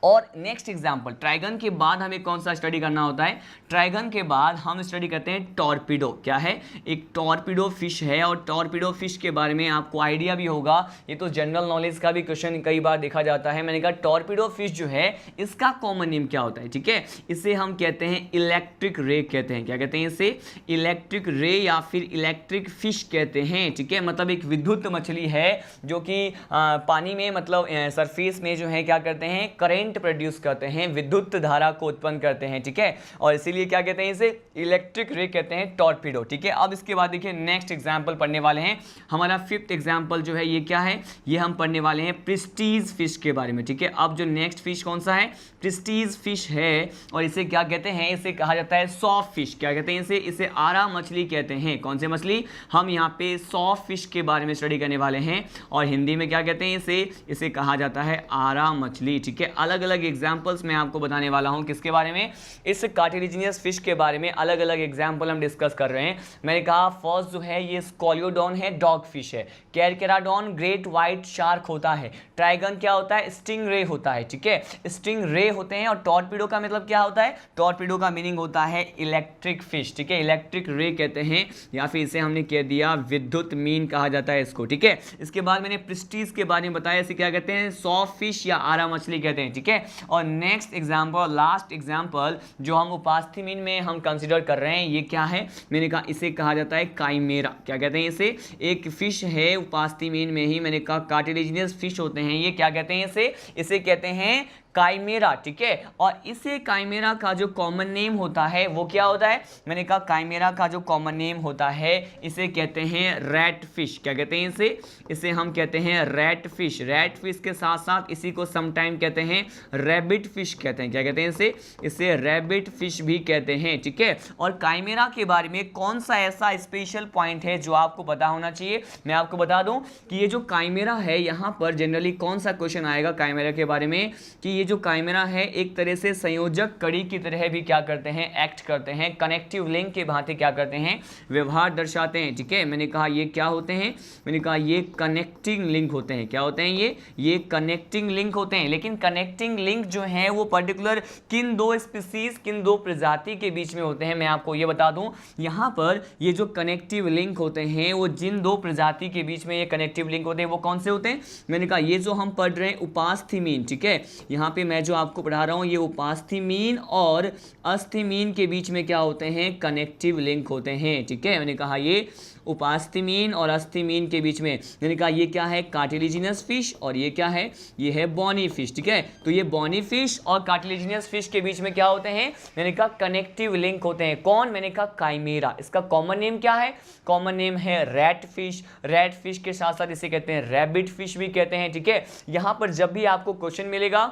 और नेक्स्ट एग्जाम्पल, ट्राइगन के बाद हमें कौन सा स्टडी करना होता है? ट्राइगन के बाद हम स्टडी करते हैं टॉर्पीडो। क्या है? एक टॉर्पीडो फिश है, और टॉर्पीडो फिश के बारे में आपको आइडिया भी होगा। ये तो जनरल नॉलेज का भी क्वेश्चन कई बार देखा जाता है। मैंने कहा टॉर्पीडो फिश जो है इसका कॉमन नेम क्या होता है? ठीक है, इसे हम कहते हैं इलेक्ट्रिक रे कहते हैं। क्या कहते हैं इसे? इलेक्ट्रिक रे या फिर इलेक्ट्रिक फिश कहते हैं। ठीक है, मतलब एक विद्युत मछली है जो कि पानी में मतलब सरफेस में जो है क्या करते हैं? करेंट प्रोड्यूस करते हैं, विद्युत धारा को उत्पन्न करते हैं। ठीक है, और इसीलिए क्या कहते हैं इसे? इलेक्ट्रिक रे कहते हैं टॉर्पीडो। ठीक है, अब इसके बाद देखिए नेक्स्ट एग्जांपल पढ़ने वाले हैं। हमारा फिफ्थ एग्जांपल जो है ये क्या है? ये हम पढ़ने वाले हैं प्रेस्टीज फिश के बारे में। ठीक है, अब जो नेक्स्ट फिश कौन सा है? प्रेस्टीज फिश है, और इसे क्या कहते हैं? इसे कहा जाता है सॉफ्ट फिश। क्या कहते हैं इसे? इसे आरा मछली कहते हैं। कौन से मछली? हम यहाँ पे सॉफ्ट फिश के बारे में स्टडी करने वाले हैं, और हिंदी में क्या कहते हैं इसे? इसे कहा जाता है आरा मछली। ठीक है, अलग अलग एग्जाम्पल्स मैं आपको बताने वाला हूं। किसके बारे में? इस कार्टिलेजिनियस फिश के बारे में अलग अलग एग्जाम्पल हम डिस्कस कर रहे हैं। मैंने कहा फर्स्ट जो है ये स्कॉलियोडॉन है, डॉग फिश है। कैरकेराडॉन ग्रेट व्हाइट शार्क होता है। ट्राइगन क्या होता है? स्टिंग रे होता है। ठीक है, स्टिंग रे होते हैं। और टॉर्पीडो का मतलब क्या होता है? टॉर्पीडो का मीनिंग होता है इलेक्ट्रिक फिश। ठीक है, इलेक्ट्रिक रे कहते हैं, या फिर इसे हमने कह दिया विद्युत मीन कहा जाता है इसको। ठीक है, इसके बाद मैंने प्रेस्टीज के बारे में बताया, इसे क्या कहते हैं? सॉफ्ट फिश या आरा मछली कहते हैं। ठीक है, और नेक्स्ट एग्जाम्पल, लास्ट एग्जाम्पल जो हम उपास्थि मीन में हम कंसिडर कर रहे हैं, ये क्या है? मैंने कहा इसे कहा जाता है काइमेरा। क्या कहते हैं इसे? एक फिश है उपास्थि मीन में ही, मैंने कहा कार्टिलेजिनियस फिश होते हैं ये। क्या कहते हैं इसे? इसे कहते हैं काइमेरा। ठीक है, और इसे काइमेरा का जो कॉमन नेम होता है वो क्या होता है? मैंने कहा काइमेरा का जो कॉमन नेम होता है इसे कहते हैं रैट फिश। क्या कहते हैं इसे? इसे हम कहते हैं रैट फिश। रैट फिश के साथ साथ इसी को समटाइम कहते हैं रैबिट फिश कहते हैं। क्या कहते हैं इसे? इसे रैबिट फिश भी कहते हैं। ठीक है, और काइमेरा के बारे में कौन सा ऐसा स्पेशल पॉइंट है जो आपको पता होना चाहिए? मैं आपको बता दूं कि ये जो काइमेरा है, यहाँ पर जनरली कौन सा क्वेश्चन आएगा काइमेरा के बारे में, कि ये जो काइमेरा है एक तरह से संयोजक कड़ी की तरह भी क्या करते हैं? एक्ट करते हैं, कनेक्टिव लिंक के भांति क्या करते हैं? व्यवहार दर्शाते हैं। ठीक है, मैंने कहा ये क्या होते हैं? मैंने कहा ये कनेक्टिंग लिंक होते हैं। क्या होते हैं ये कनेक्टिंग लिंक होते हैं। लेकिन कनेक्टिंग लिंक जो है वो पर्टिकुलर किन दो स्पीसीज, किन दो प्रजाति के बीच में होते हैं? मैं आपको ये बता दूं, यहाँ पर ये जो कनेक्टिव लिंक होते हैं वो जिन दो प्रजाति के बीच में ये कनेक्टिव लिंक होते हैं वो कौन से होते हैं? मैंने कहा ये जो हम पढ़ रहे हैं उपास्थि मीन। ठीक है, यहाँ पे मैं जो आपको पढ़ा रहा हूँ ये उपास्थि मीन और अस्थि मीन के बीच में क्या होते हैं? कनेक्टिव लिंक होते हैं। ठीक है, मैंने कहा ये उपास्थि मीन और अस्थि मीन के बीच में, मैंने कहा ये क्या है? कार्टिलेजिनस फिश, और ये क्या है? ये है बॉनी फिश। ठीक है, तो ये बॉनी फिश और कार्टिलेजिनस फिश के बीच में क्या होते हैं? मैंने कहा कनेक्टिव लिंक होते हैं। कौन? मैंने कहा काइमेरा। इसका कॉमन नेम क्या है? कॉमन नेम है रैट फिश। रैट फिश के साथ साथ इसे कहते हैं रैबिट फिश भी कहते हैं। ठीक है, यहाँ पर जब भी आपको क्वेश्चन मिलेगा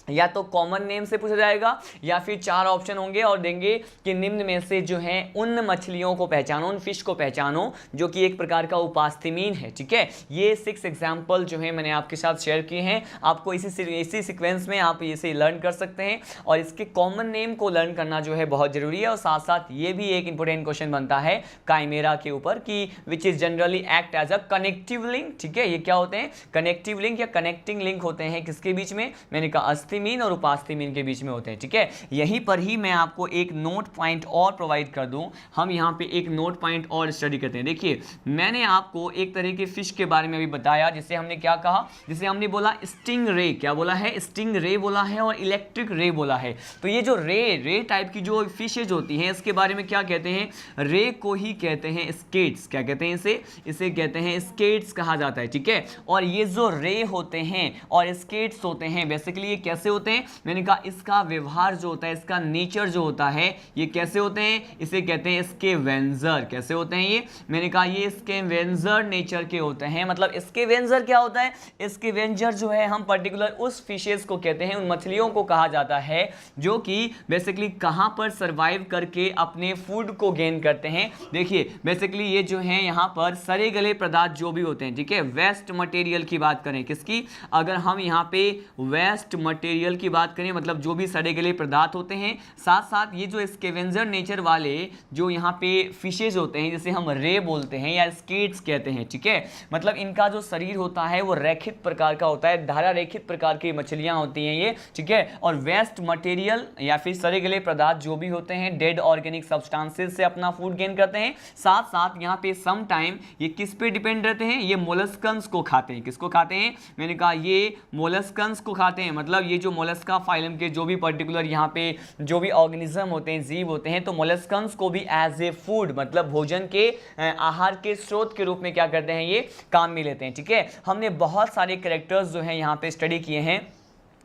या तो कॉमन नेम से पूछा जाएगा या फिर 4 ऑप्शन होंगे और देंगे कि निम्न में से जो है उन मछलियों को पहचानो, उन फिश को पहचानो जो कि एक प्रकार का उपास्थिमीन है। ठीक है, ये 6 एग्जाम्पल जो है मैंने आपके साथ शेयर किए हैं। आपको इसी सीक्वेंस में आप इसे लर्न कर सकते हैं और इसके कॉमन नेम को लर्न करना जो है बहुत जरूरी है। और साथ साथ ये भी एक इंपॉर्टेंट क्वेश्चन बनता है काइमेरा के ऊपर कि which is generally act as a connective link. ठीक है, ये क्या होते हैं? कनेक्टिव लिंक या कनेक्टिंग लिंक होते हैं किसके बीच में? मैंने कहा अस्थिमीन और उपास्थिमीन के बीच में होते हैं। ठीक है, यहीं पर ही मैं आपको एक नोट पॉइंट और प्रोवाइड कर दूं। हम यहाँ पे एक नोट पॉइंट और स्टडी करते हैं। देखिए, मैंने आपको एक तरह के फिश के बारे में अभी बताया जिसे हमने क्या कहा, जिसे हमने बोला स्टिंग रे। क्या बोला है? स्टिंग रे बोला है और इलेक्ट्रिक रे बोला है। तो ये जो रे टाइप की जो फिशेज होती हैं इसके बारे में क्या कहते हैं? रे को ही कहते हैं स्केट्स। क्या कहते हैं इसे कहते हैं स्केट्स कहा जाता है। ठीक है, और ये जो रे होते हैं और स्केट्स होते हैं बेसिकली ये कैसे होते हैं? मैंने कहा इसका व्यवहार जो होता है, इसका नेचर जो होता है, ये कैसे होते हैं? इसे कहते हैं स्केवेंजर। कैसे होते हैं ये? मैंने कहा ये स्केवेंजर नेचर के होते हैं। मतलब स्केवेंजर क्या होता है? स्केवेंजर जो है हम पर्टिकुलर उस फिशेस को कहते हैं, उन मछलियों को कहा जाता है जो कि बेसिकली कहां पर सर्वाइव करके अपने फूड को गेन करते हैं। देखिए, बेसिकली ये जो है यहां पर सड़े गले पदार्थ जो भी होते हैं, ठीक है, वेस्ट मटेरियल की बात करें, किसकी? अगर हम यहां पे वेस्ट मटेरियल की बात करें मतलब जो भी सड़े गले पदार्थ होते हैं, साथ साथ ये जो स्केवेंजर नेचर वाले जो यहाँ पे फिशेज होते हैं जिसे हम रे बोलते हैं या स्केट्स कहते हैं। ठीक है, मतलब इनका जो शरीर होता है वो रेखित प्रकार का होता है, धारा रेखित प्रकार की मछलियां होती हैं ये। ठीक है, और वेस्ट मटेरियल या फिर सड़े गले पदार्थ जो भी होते हैं डेड ऑर्गेनिक सब्सटेंसेस से अपना फूड गेन करते हैं। साथ साथ यहाँ पे सम टाइम ये किस पे डिपेंड रहते हैं? ये मोलस्कन्स को खाते हैं। किसको खाते हैं? मैंने कहा ये मोलस्कन्स को खाते हैं। मतलब ये जो मोलस्का फाइलम के जो भी पर्टिकुलर यहाँ पे जो भी ऑर्गेनिज्म होते हैं, जीव होते हैं, तो मोलस्कन्स को भी एज ए फूड मतलब भोजन के आहार के स्रोत के रूप में क्या करते हैं? ये काम में लेते हैं। ठीक है, हमने बहुत सारे कैरेक्टर्स जो हैं यहाँ पे स्टडी किए हैं।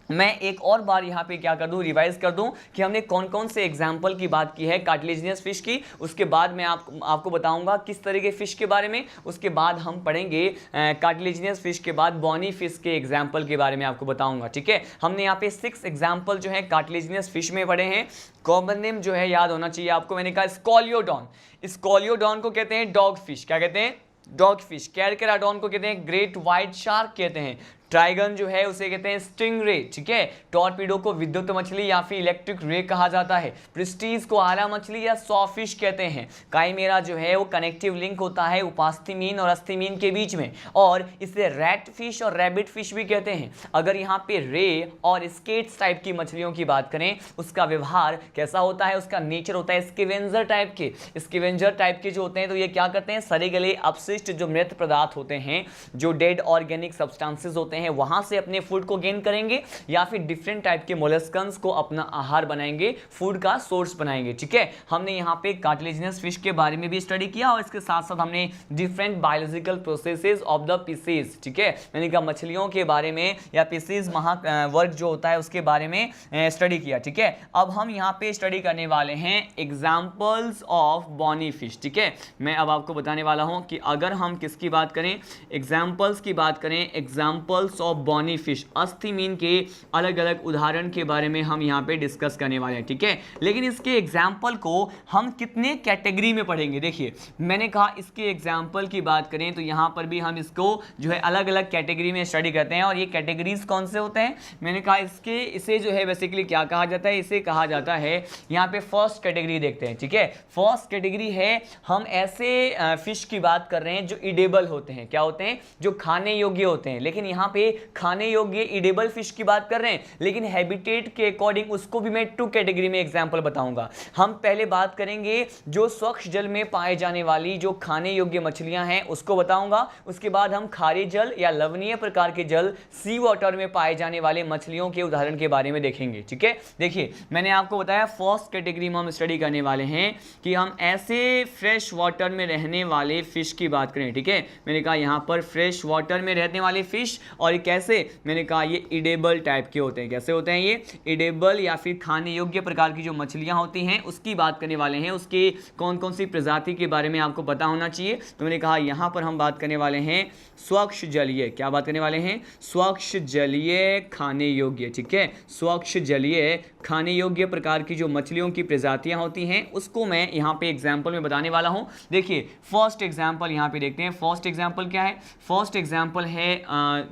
मैं एक और बार यहाँ पे क्या कर दूं, रिवाइज कर दूं कि हमने कौन कौन से एग्जाम्पल की बात की है कार्टिलेजिनियस फिश की। उसके बाद मैं आपको बताऊंगा किस तरह के फिश के बारे में। उसके बाद हम पढ़ेंगे कार्टिलेजिनियस फिश के बाद बॉनी फिश के एग्जाम्पल के बारे में आपको बताऊंगा। ठीक है, हमने यहाँ पे 6 एग्जाम्पल जो है कार्टिलेजिनियस फिश में पढ़े हैं। कॉमन नेम जो है याद होना चाहिए आपको। मैंने कहा स्कॉलियोडॉन। स्कॉलियोडॉन को कहते हैं डॉग फिश। क्या कहते हैं? Dog fish. कैरकेराडॉन को कहते हैं ग्रेट व्हाइट शार्क कहते हैं। ट्राइगन जो है उसे कहते हैं स्टिंग रे। ठीक है, टॉर्पीडो को विद्युत मछली या फिर इलेक्ट्रिक रे कहा जाता है। प्रिस्टीज को आला मछली या सॉफिश कहते हैं। काइमेरा जो है वो कनेक्टिव लिंक होता है उपास्थिमीन और अस्थिमीन के बीच में, और इसे रैट फिश और रैबिट फिश भी कहते हैं। अगर यहाँ पे रे और स्केट्स टाइप की मछलियों की बात करें, उसका व्यवहार कैसा होता है, उसका नेचर होता है स्केवेंजर टाइप के। स्केवेंजर टाइप के जो होते हैं तो ये क्या करते हैं? सड़े गले अपशिष्ट जो मृत पदार्थ होते हैं, जो डेड ऑर्गेनिक सब्सटेंसेस होते हैं, वहां से अपने फूड को गेन करेंगे या फिर डिफरेंट टाइप के मोलस्कन्स को अपना आहार बनाएंगे, फूड का सोर्स बनाएंगे। ठीक है, हमने यहाँ पे कार्टिलेजिनस फिश के बारे में भी स्टडी किया और इसके साथ साथ हमने different biological processes of the pieces, ठीक है, मैंने कहा मछलियों के बारे में या पीसेस वर्ग जो होता है उसके बारे में स्टडी किया। ठीक है, अब हम यहाँ पे स्टडी करने वाले हैं एग्जाम्पल्स ऑफ बॉनी फिश। ठीक है, मैं अब आपको बताने वाला हूँ कि अगर हम किसकी बात करें, एग्जाम्पल्स की बात करें, एग्जाम्पल्स ऑफ बॉनी फिश, अस्थिमीन के अलग अलग उदाहरण के बारे में हम यहाँ पे डिस्कस करने वाले हैं। ठीक है, लेकिन इसके एग्जाम्पल को हम कितने कैटेगरी में पढ़ेंगे? देखिए, मैंने कहा इसके एग्जाम्पल की बात करें तो यहाँ पर भी हम इसको जो है अलग अलग कैटेगरी में स्टडी करते हैं। और ये कैटेगरीज कौन से होते हैं? मैंने कहा इसे जो है बेसिकली क्या कहा जाता है, इसे कहा जाता है यहाँ पे फर्स्ट कैटेगरी देखते हैं। ठीक है, फर्स्ट कैटेगरी है हम ऐसे फिश की बात कर रहे हैं जो इडेबल होते हैं। क्या होते हैं? जो खाने योग्य होते हैं। लेकिन यहाँ पे खाने योग्य इडेबल फिश की बात कर रहे हैं, लेकिन हैबिटेट के अकॉर्डिंग उसको भी मैं 2 कैटेगरी में एग्जांपल बताऊंगा। हम पहले बात करेंगे जो स्वच्छ जल में पाए जाने वाली जो खाने योग्य मछलियां हैं उसको बताऊंगा। उसके बाद हम खारे जल या लवणीय प्रकार के जल सी वाटर में पाए जाने वाले मछलियों के उदाहरण के बारे में देखेंगे। ठीक है, देखिए मैंने आपको बताया फर्स्ट कैटेगरी में हम स्टडी करने वाले हैं कि हम ऐसे फ्रेश वाटर में रहने वाले फिश की बात करें। ठीक है, मैंने कहा यहाँ पर फ्रेश वाटर में रहने वाले फिश और ये कैसे, मैंने कहा ये इडेबल टाइप के होते हैं। कैसे होते हैं ये, इडेबल या फिर खाने योग्य प्रकार की जो मछलियाँ होती हैं उसकी बात करने वाले हैं। उसके कौन कौन सी प्रजाति के बारे में आपको पता होना चाहिए। तो मैंने कहा यहाँ पर हम बात करने वाले हैं स्वच्छ जलीय, क्या बात करने वाले हैं, स्वच्छ जलीय खाने योग्य, ठीक है। स्वच्छ जलीय खाने योग्य प्रकार की जो मछलियों की प्रजातियां होती हैं उसको मैं यहाँ पे एग्जाम्पल में बताने वाला हूँ। देखिए फर्स्ट एग्जाम्पल यहाँ पे देखते हैं। फर्स्ट एग्जाम्पल क्या है, फर्स्ट एग्जाम्पल है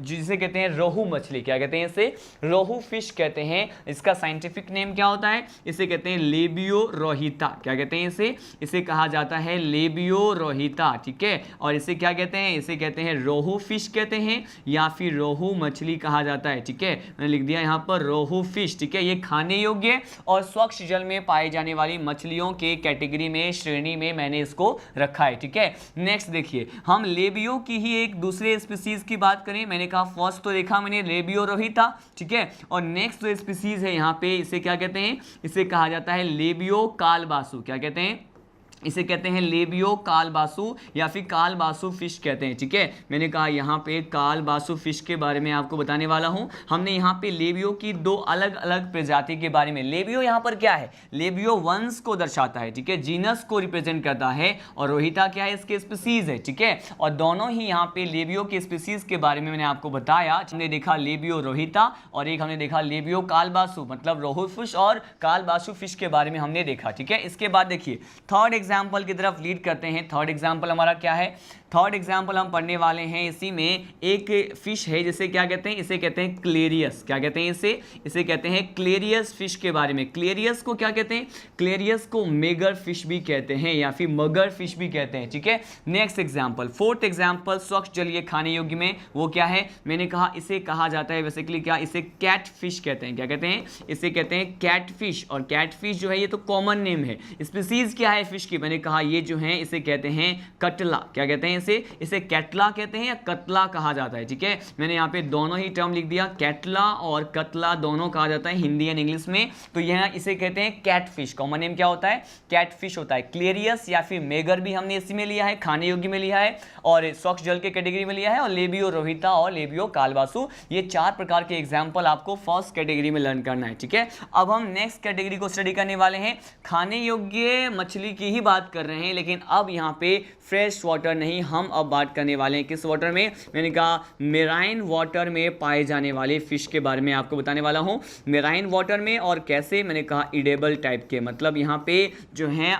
जिसे कहते हैं रोहू मछली। क्या कहते हैं इसे, रोहू फिश कहते हैं। इसका साइंटिफिक नेम क्या होता है, इसे कहते हैं लेबियो रोहिता। क्या कहते हैं इसे कहा जाता है लेबियो रोहिता, ठीक है। और इसे क्या कहते हैं, इसे कहते हैं रोहू फिश कहते हैं या फिर रोहू मछली कहा जाता है, ठीक है। मैंने लिख दिया यहाँ पर रोहू फिश, ठीक है। ये खाने योग्य और स्वच्छ जल में पाई जाने वाली मछलियों के कैटेगरी में, श्रेणी में मैंने इसको रखा है, ठीक है। नेक्स्ट देखिए, हम लेबियो की ही एक दूसरे स्पीसीज की बात करें। मैंने कहा फर्स्ट तो देखा मैंने लेबियो रोहिता, ठीक है। और नेक्स्ट जो स्पीसीज है यहाँ पे इसे क्या कहते हैं, इसे कहा जाता है लेबियो कालबासु। क्या कहते हैं, इसे कहते हैं लेबियो कालबासु या फिर कालबासु फिश कहते हैं, ठीक है। मैंने कहा यहाँ पे कालबासु फिश के बारे में आपको बताने वाला हूँ। हमने यहाँ पे लेबियो की दो अलग अलग प्रजाति के बारे में, लेबियो यहाँ पर क्या है, लेबियो वंश को दर्शाता है, ठीक है, जीनस को रिप्रेजेंट करता है। और रोहिता क्या है, इसके स्पीसीज है, ठीक है। और दोनों ही यहाँ पे लेबियो के स्पीसीज के बारे में मैंने आपको बताया। हमने देखा लेबियो रोहिता और एक हमने देखा लेबियो कालबासु, मतलब रोहू फिश और कालबासु फिश के बारे में हमने देखा, ठीक है। इसके बाद देखिए थर्ड एग्जाम्पल की तरफ लीड करते हैं। थर्ड एग्जाम्पल हमारा क्या है, थर्ड एग्जाम्पल हम पढ़ने वाले हैं। इसी में एक फिश है जिसे क्या कहते हैं, इसे कहते हैं क्लेरियस। क्या कहते हैं इसे कहते हैं क्लेरियस फिश के बारे में। क्लेरियस को क्या कहते हैं, क्लेरियस को मेगर फिश भी कहते हैं या फिर मगर फिश भी कहते हैं, ठीक है। नेक्स्ट एग्जाम्पल, फोर्थ एग्जाम्पल स्वच्छ जलीय खाने योग्य में वो क्या है, मैंने कहा इसे कहा जाता है बेसिकली क्या, इसे कैट फिश कहते हैं। क्या कहते हैं, इसे कहते हैं कैट फिश। और कैट फिश जो है ये तो कॉमन नेम है। स्पीसीज क्या है फिश की, मैंने कहा ये जो है इसे कहते हैं कटला। क्या कहते हैं इसे कैटला कहते हैं या कतला कहा जाता है, ठीक है। मैंने यहाँ पे दोनों ही टर्म लिख दिया, कैटला और कतला दोनों कहा जाता है हिंदी एंड इंग्लिश में। तो यह इसे कहते हैं कैटफिश। कॉमन नेम क्या होता है, कैटफिश होता है। क्लेरियस या फिर मेगर भी हमने इसी में लिया है, खाने योग्य में लिया है और स्वच्छ जल के कैटेगरी में लिया है। और लेबियो रोहिता और लेबियो कालबासु, ये चार प्रकार के एग्जाम्पल आपको फर्स्ट कैटेगरी में लर्न करना है, ठीक है। अब हम नेक्स्ट कैटेगरी को स्टडी करने वाले हैं। खाने योग्य मछली की ही बात कर रहे हैं, लेकिन अब यहाँ पे फ्रेश वाटर नहीं, हम अब बात करने वाले हैं किस वाटर में, मैंने कहा मेराइन वाटर में पाए जाने वाले फिश के बारे में आपको बताने वाला हूँ। मेराइन वाटर में और कैसे, मैंने कहा इडेबल टाइप के, मतलब यहाँ पे जो हैं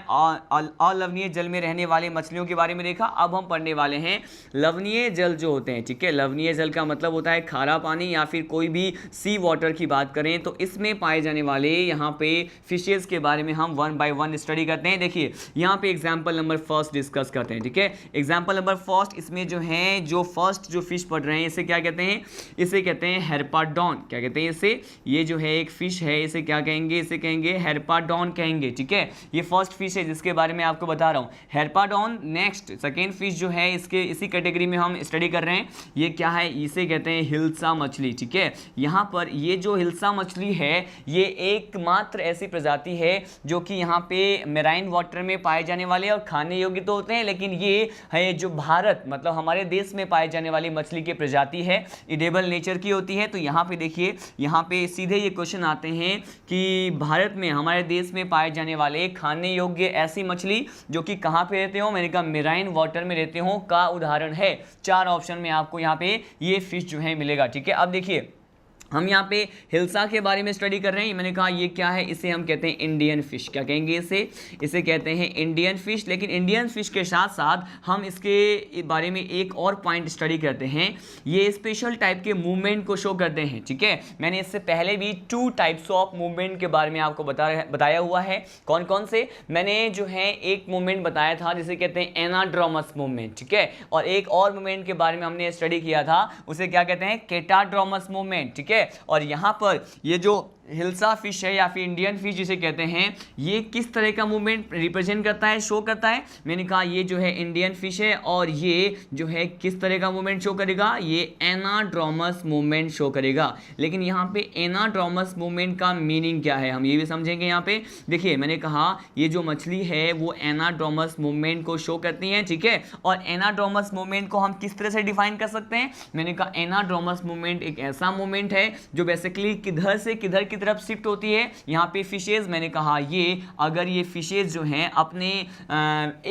अलवनीय जल में रहने वाले मछलियों के बारे में देखा। अब हम पढ़ने वाले हैं लवणीय जल जो होते हैं, ठीक है। लवणीय जल का मतलब होता है खारा पानी या फिर कोई भी सी वाटर की बात करें तो इसमें पाए जाने वाले यहाँ पे फिशेज के बारे में हम वन बाय वन स्टडी करते हैं। देखिए यहाँ पे एग्जाम्पल नंबर फर्स्ट डिस्कस करते हैं, ठीक है। एग्जाम्पल नंबर फर्स्ट, इसमें जो है जो फर्स्ट जो फिश पढ़ रहे हैं इसे क्या कहते हैं, इसे कहते हैं हेरपाडॉन। क्या कहते हैं इसे, ये जो है एक फिश है इसे क्या कहेंगे, इसे कहेंगे हेरपाडॉन कहेंगे, ठीक है। ये फर्स्ट फिश है जिसके बारे में आपको बता रहा हूँ, हेरपाडॉन। नेक्स्ट सेकेंड फिश जो है इसके इसी कैटेगरी में हम स्टडी कर रहे हैं, ये क्या है, इसे कहते हैं हिल्सा मछली, ठीक है। यहाँ पर ये जो हिल्सा मछली है ये एकमात्र ऐसी प्रजाति है जो कि यहाँ पे मेराइन वाटर में पाए जाने वाले और खाने योग्य तो होते हैं, लेकिन ये है जो भारत मतलब हमारे देश में पाए जाने वाली मछली की प्रजाति है, इडेबल नेचर की होती है। तो यहाँ पे देखिए, यहाँ पे सीधे ये क्वेश्चन आते हैं कि भारत में हमारे देश में पाए जाने वाले खाने योग्य ऐसी मछली जो कि कहाँ पे रहते हो, मैंने कहा मेराइन वाटर में रहते हो का उदाहरण है। चार ऑप्शन में आपको यहाँ पे ये फिश जो है मिलेगा, ठीक है। अब देखिए हम यहाँ पे हिल्सा के बारे में स्टडी कर रहे हैं। मैंने कहा ये क्या है, इसे हम कहते हैं इंडियन फिश। क्या कहेंगे इसे कहते हैं इंडियन फिश। लेकिन इंडियन फिश के साथ साथ हम इसके बारे में एक और पॉइंट स्टडी करते हैं, ये स्पेशल टाइप के मूवमेंट को शो करते हैं, ठीक है। मैंने इससे पहले भी 2 टाइप्स ऑफ मूवमेंट के बारे में आपको बताया हुआ है। कौन कौन से, मैंने जो है एक मूवमेंट बताया था जिसे कहते हैं एनाड्रोमस मूवमेंट, ठीक है। और एक और मूवमेंट के बारे में हमने स्टडी किया था, उसे क्या कहते हैं केटाड्रोमस मूवमेंट, ठीक है। और यहाँ पर ये जो हिल्सा फिश है या फिर इंडियन फिश जिसे कहते हैं, ये किस तरह का मूवमेंट रिप्रेजेंट करता है, शो करता है? मैंने कहा ये जो है इंडियन फिश है और ये जो है किस तरह का मूवमेंट शो करेगा, ये एनाड्रोमस मूवमेंट शो करेगा। लेकिन यहाँ पे एनाड्रोमस मूवमेंट का मीनिंग क्या है हम ये भी समझेंगे। यहाँ पे देखिए मैंने कहा ये जो मछली है वो एनाड्रोमस मूवमेंट को शो करती है, ठीक है। और एनाड्रोमस मूवमेंट को हम किस तरह से डिफाइन कर सकते हैं? मैंने कहा एनाड्रोमस मूवमेंट एक ऐसा मूवमेंट है जो बेसिकली किधर से किधर की तरफ शिफ्ट होती है। यहाँ पे फिशेज, मैंने कहा ये अगर ये फिशेज जो हैं अपने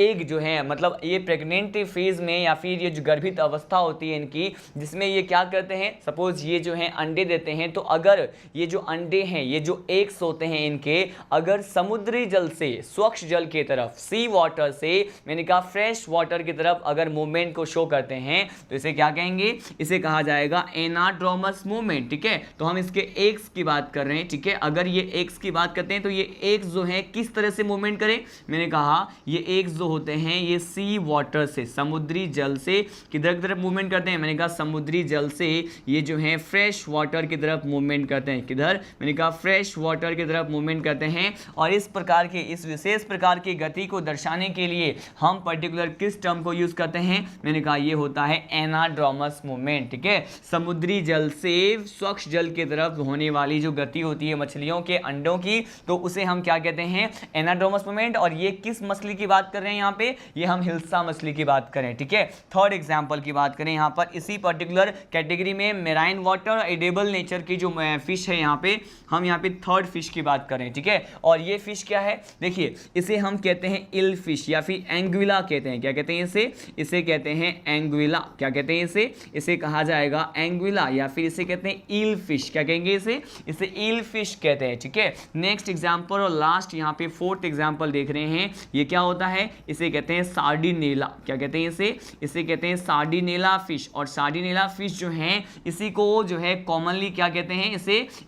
एग जो है मतलब ये प्रेग्नेंट फेज में या फिर ये जो गर्भित अवस्था होती है इनकी, जिसमें ये क्या करते हैं, सपोज ये जो है अंडे देते हैं, तो अगर ये जो अंडे हैं ये जो एग्स होते हैं इनके अगर समुद्री जल से स्वच्छ जल की तरफ सी वाटर से मैंने कहा फ्रेश वाटर की तरफ अगर मूवमेंट को शो करते हैं तो इसे क्या कहेंगे, इसे कहा जाएगा एनाड्रोमस मूवमेंट, ठीक है। तो हम इसके एग्स की बात कर रहे हैं, ठीक है। अगर ये एग्स की बात करते हैं तो ये एग्स जो है किस तरह से मूवमेंट करें, मैंने कहा ये एग्स जो होते हैं ये सी वाटर से समुद्री जल से किधर की तरफ मूवमेंट करते हैं, मैंने कहा समुद्री जल से ये जो है फ्रेश वाटर की तरफ मूवमेंट करते हैं, किधर, मैंने कहा फ्रेश वाटर की तरफ मूवमेंट करते हैं। और इस प्रकार के इस विशेष प्रकार की गति को दर्शाने के लिए हम पर्टिकुलर किस टर्म को यूज करते हैं, मैंने कहा ये होता है एनाड्रोमस मूवमेंट, ठीक है। समुद्री जल से स्वच्छ जल की तरफ होने वाली जो गति होती है मछलियों के अंडों की, तो उसे हम क्या कहते हैं, एनाड्रोमस मूवमेंट। और ये किस मछली की बात कर रहे हैं यहाँ पे, ये हम हिल्सा मछली की बात करें, ठीक है। थर्ड एग्जांपल की बात करें यहाँ पर इसी पर्टिकुलर कैटेगरी में मेराइन वाटर एडेबल नेचर की जो फिश है यहाँ पे, हम यहाँ पे थर्ड फिश की बात करें, ठीक है। और ये फिश क्या है, देखिए इसे हम कहते हैं इल फिश या फिर एंग्विला कहते हैं, क्या कहते हैं इसे कहते हैं एंग्विला, क्या कहते हैं इसे कहा जाएगा एंग्विला या फिर इसे कहते हैं ईल फिश, क्या कहेंगे इसे ईल फिश कहते हैं, ठीक है। नेक्स्ट एग्जांपल और लास्ट यहाँ पे फोर्थ एग्जांपल देख रहे हैं, ये क्या होता है, इसे कहते हैं सार्डिनेला, क्या कहते हैं इसे कहते हैं सार्डिनेला फिश। और सार्डिनेला फिश जो है इसी को जो है कॉमनली क्या कहते हैं,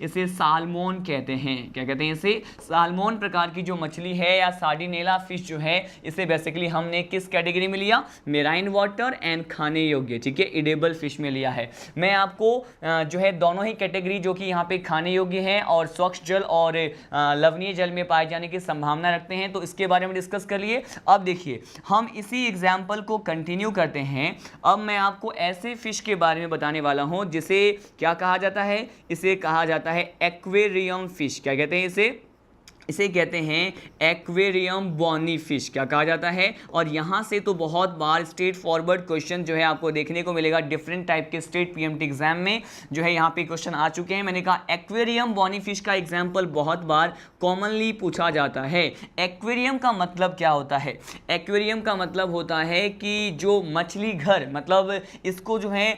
इसे साल्मोन कहते हैं, क्या कहते हैं इसे साल्मोन प्रकार की जो मछली है या सार्डिनेला फिश जो है इसे बेसिकली हमने किस कैटेगरी में लिया, मेराइन वाटर एंड खाने योग्य, ठीक है, एडेबल फिश में लिया है। मैं आपको जो है दोनों ही कैटेगरी जो कि यहाँ पे खाने योग्य है और स्वच्छ जल और लवणीय जल में पाए जाने की संभावना रखते हैं, तो इसके बारे में डिस्कस कर लिए। अब देखिए हम इसी एग्जाम्पल को कंटिन्यू करते हैं। अब मैं आपको ऐसे फिश के बारे में बताने वाला हूं जिसे क्या कहा जाता है, इसे कहा जाता है एक्वेरियम फिश, क्या कहते हैं इसे कहते हैं एक्वेरियम बॉनी फिश, क्या कहा जाता है। और यहाँ से तो बहुत बार स्ट्रेट फॉरवर्ड क्वेश्चन जो है आपको देखने को मिलेगा डिफरेंट टाइप के स्टेट पीएमटी एग्जाम में जो है यहाँ पे क्वेश्चन आ चुके हैं। मैंने कहा एक्वेरियम बॉनी फिश का एग्जाम्पल बहुत बार कॉमनली पूछा जाता है। एक्वेरियम का मतलब क्या होता है, एक्वेरियम का मतलब होता है कि जो मछली घर मतलब इसको जो है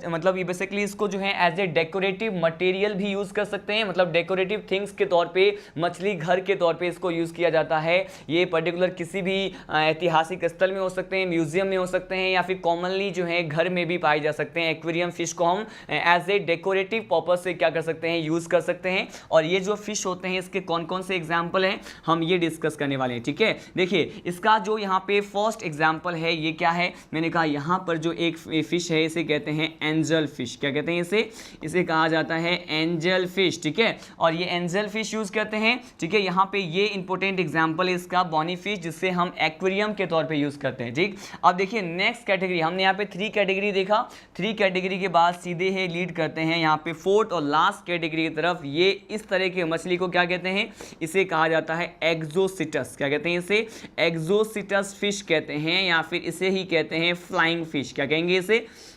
मतलब ये बेसिकली इसको जो है एज ए डेकोरेटिव मटेरियल भी यूज कर सकते हैं, मतलब डेकोरेटिव थिंग्स के तौर पे मछली घर के तौर पे इसको यूज किया जाता है। ये पर्टिकुलर किसी भी ऐतिहासिक स्थल में हो सकते हैं, म्यूजियम में हो सकते हैं या फिर कॉमनली जो है घर में भी पाए जा सकते हैं। एक्वेरियम फिश को हम एज ए डेकोरेटिव पर्पज से क्या कर सकते हैं, यूज कर सकते हैं। और ये जो फिश होते हैं इसके कौन कौन से एग्जाम्पल हैं हम ये डिस्कस करने वाले हैं, ठीक है। देखिए इसका जो यहाँ पे फर्स्ट एग्जाम्पल है ये क्या है, मैंने कहा यहाँ पर जो एक फिश है इसे कहते हैं एंजल फिश, क्या कहते हैं इसे कहा जाता है एंजल फिश, ठीक है। और ये एंजल फिश यूज करते हैं, ठीक है। यहाँ पे ये इंपॉर्टेंट एग्जांपल है इसका बॉनी फिश जिससे हम एक्वेरियम के तौर पे यूज करते हैं, ठीक। अब देखिए नेक्स्ट कैटेगरी, हमने यहाँ पे 3 कैटेगरी देखा, 3 कैटेगरी के बाद सीधे है लीड करते हैं यहाँ पे 4th और लास्ट कैटेगरी की तरफ। ये इस तरह की मछली को क्या कहते हैं, इसे कहा जाता है एक्सोसिटस, क्या कहते हैं इसे एक्सोसिटस फिश कहते हैं या फिर इसे ही कहते हैं फ्लाइंग फिश, क्या कहेंगे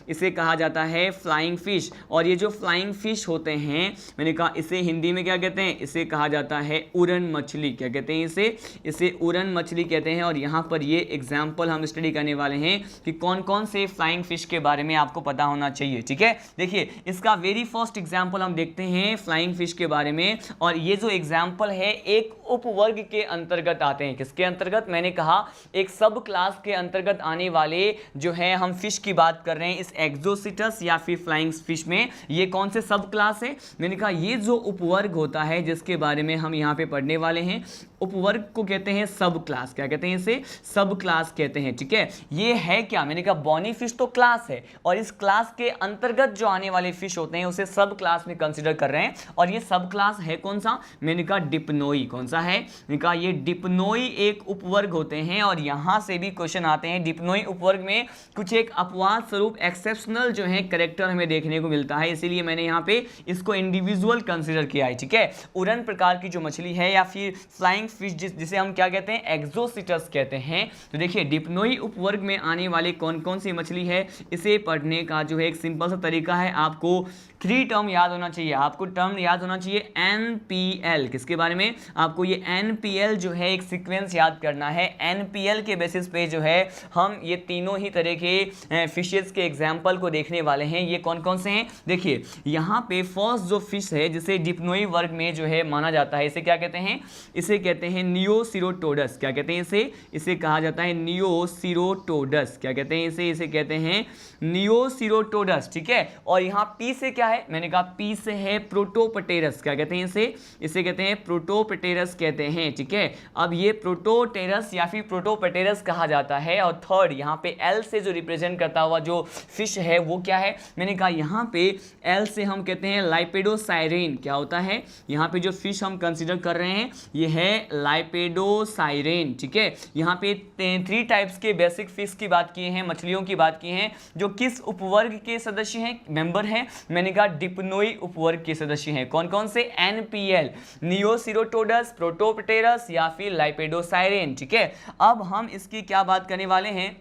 इसे कहा जाता है फ्लाइंग फिश। और ये जो फ्लाइंग फिश होते हैं मैंने कहा इसे हिंदी में क्या कहते हैं, इसे कहा जाता है उड़न मछली, क्या कहते हैं इसे उड़न मछली कहते हैं। और यहाँ पर ये एग्जाम्पल हम स्टडी करने वाले हैं कि कौन कौन से फ्लाइंग फिश के बारे में आपको पता होना चाहिए, ठीक है। देखिए इसका वेरी फर्स्ट एग्जाम्पल हम देखते हैं फ्लाइंग फिश के बारे में। और ये जो एग्जाम्पल है एक उपवर्ग के अंतर्गत आते हैं, किसके अंतर्गत, मैंने कहा एक सब क्लास के अंतर्गत आने वाले जो है हम फिश की बात कर रहे हैं इस एक्सोसिटस या फिर फ्लाइंग फिश में। ये कौन से सब क्लास है, मैंने कहा ये जो उपवर्ग होता है जिसके बारे में हम यहाँ पे पढ़ने वाले हैं उपवर्ग को कहते हैं सब क्लास। क्या कहते हैं इसे? सब क्लास कहते हैं। ठीक है, ये है क्या? मैंने कहा बॉनी फिश तो क्लास है और इस क्लास के अंतर्गत जो आने वाले फिश होते हैं उसे सब क्लास में कंसीडर कर रहे हैं। और ये सब क्लास है कौन सा? मैंने कहा डिप्नोई। कौन सा है? मैंने कहा ये डिप्नोई एक उपवर्ग होते हैं। और यहां से भी क्वेश्चन आते हैं। डिप्नोई उपवर्ग में कुछ एक अपवाद स्वरूप एक्सेप्शनल जो है कैरेक्टर हमें देखने को मिलता है, इसीलिए मैंने यहाँ पे इसको इंडिविजुअल कंसीडर किया है। ठीक है, उड़न प्रकार की जो मछली है या फिर फ्लाइंग फिश जिसे हम क्या कहते हैं? एक्सोसिटस कहते हैं। तो देखिए डिप्नोई उपवर्ग में आने वाले कौन कौन सी मछली है, इसे पढ़ने का जो है एक सिंपल सा तरीका है। आपको 3 टर्म याद होना चाहिए। आपको टर्म याद होना चाहिए NPL। किसके बारे में? आपको ये NPL जो है एक सीक्वेंस याद करना है। NPL के बेसिस पे जो है हम ये तीनों ही तरह के फिशेस के एग्जाम्पल को देखने वाले हैं। ये कौन कौन से हैं? देखिए यहाँ पे फर्स्ट जो फिश है जिसे डिप्नोई वर्ग में जो है माना जाता है, इसे क्या कहते हैं? इसे कहते हैं नियोसिरोटोडस। क्या कहते हैं इसे? इसे कहा जाता है नियोसिरोटोडस। क्या कहते हैं इसे? इसे कहते हैं नियोसिरोटोडस। ठीक है, और यहाँ पी से क्या है? मैंने कहा पी से है प्रोटोपटेरस। क्या कहते हैं इसे? इसे कहते हैं प्रोटोपटेरस कहते हैं। ठीक है, अब ये प्रोटोटेरस या फिर प्रोटोपटेरस कहा जाता है। और थर्ड यहाँ पे एल से जो रिप्रेजेंट करता हुआ जो फिश है वो क्या है? मैंने कहा यहाँ पे एल से हम कहते हैं लाइपेडोसाइरेन। क्या होता है? यहाँ पे जो फिश हम कंसिडर कर रहे हैं ये है लाइपेडोसाइरेन। ठीक है, यहाँ पे 3 टाइप्स के बेसिक फिश की बात की है, मछलियों की बात की है, जो किस उपवर्ग के सदस्य हैं, मेंबर हैं? मैंने कहा डिप्नोई उपवर्ग के सदस्य हैं। कौन कौन से? NPL, नियोसिरोटोडस, प्रोटोपटेरस या फिर लाइपेडोसाइरेन। ठीक है, अब हम इसकी क्या बात करने वाले हैं?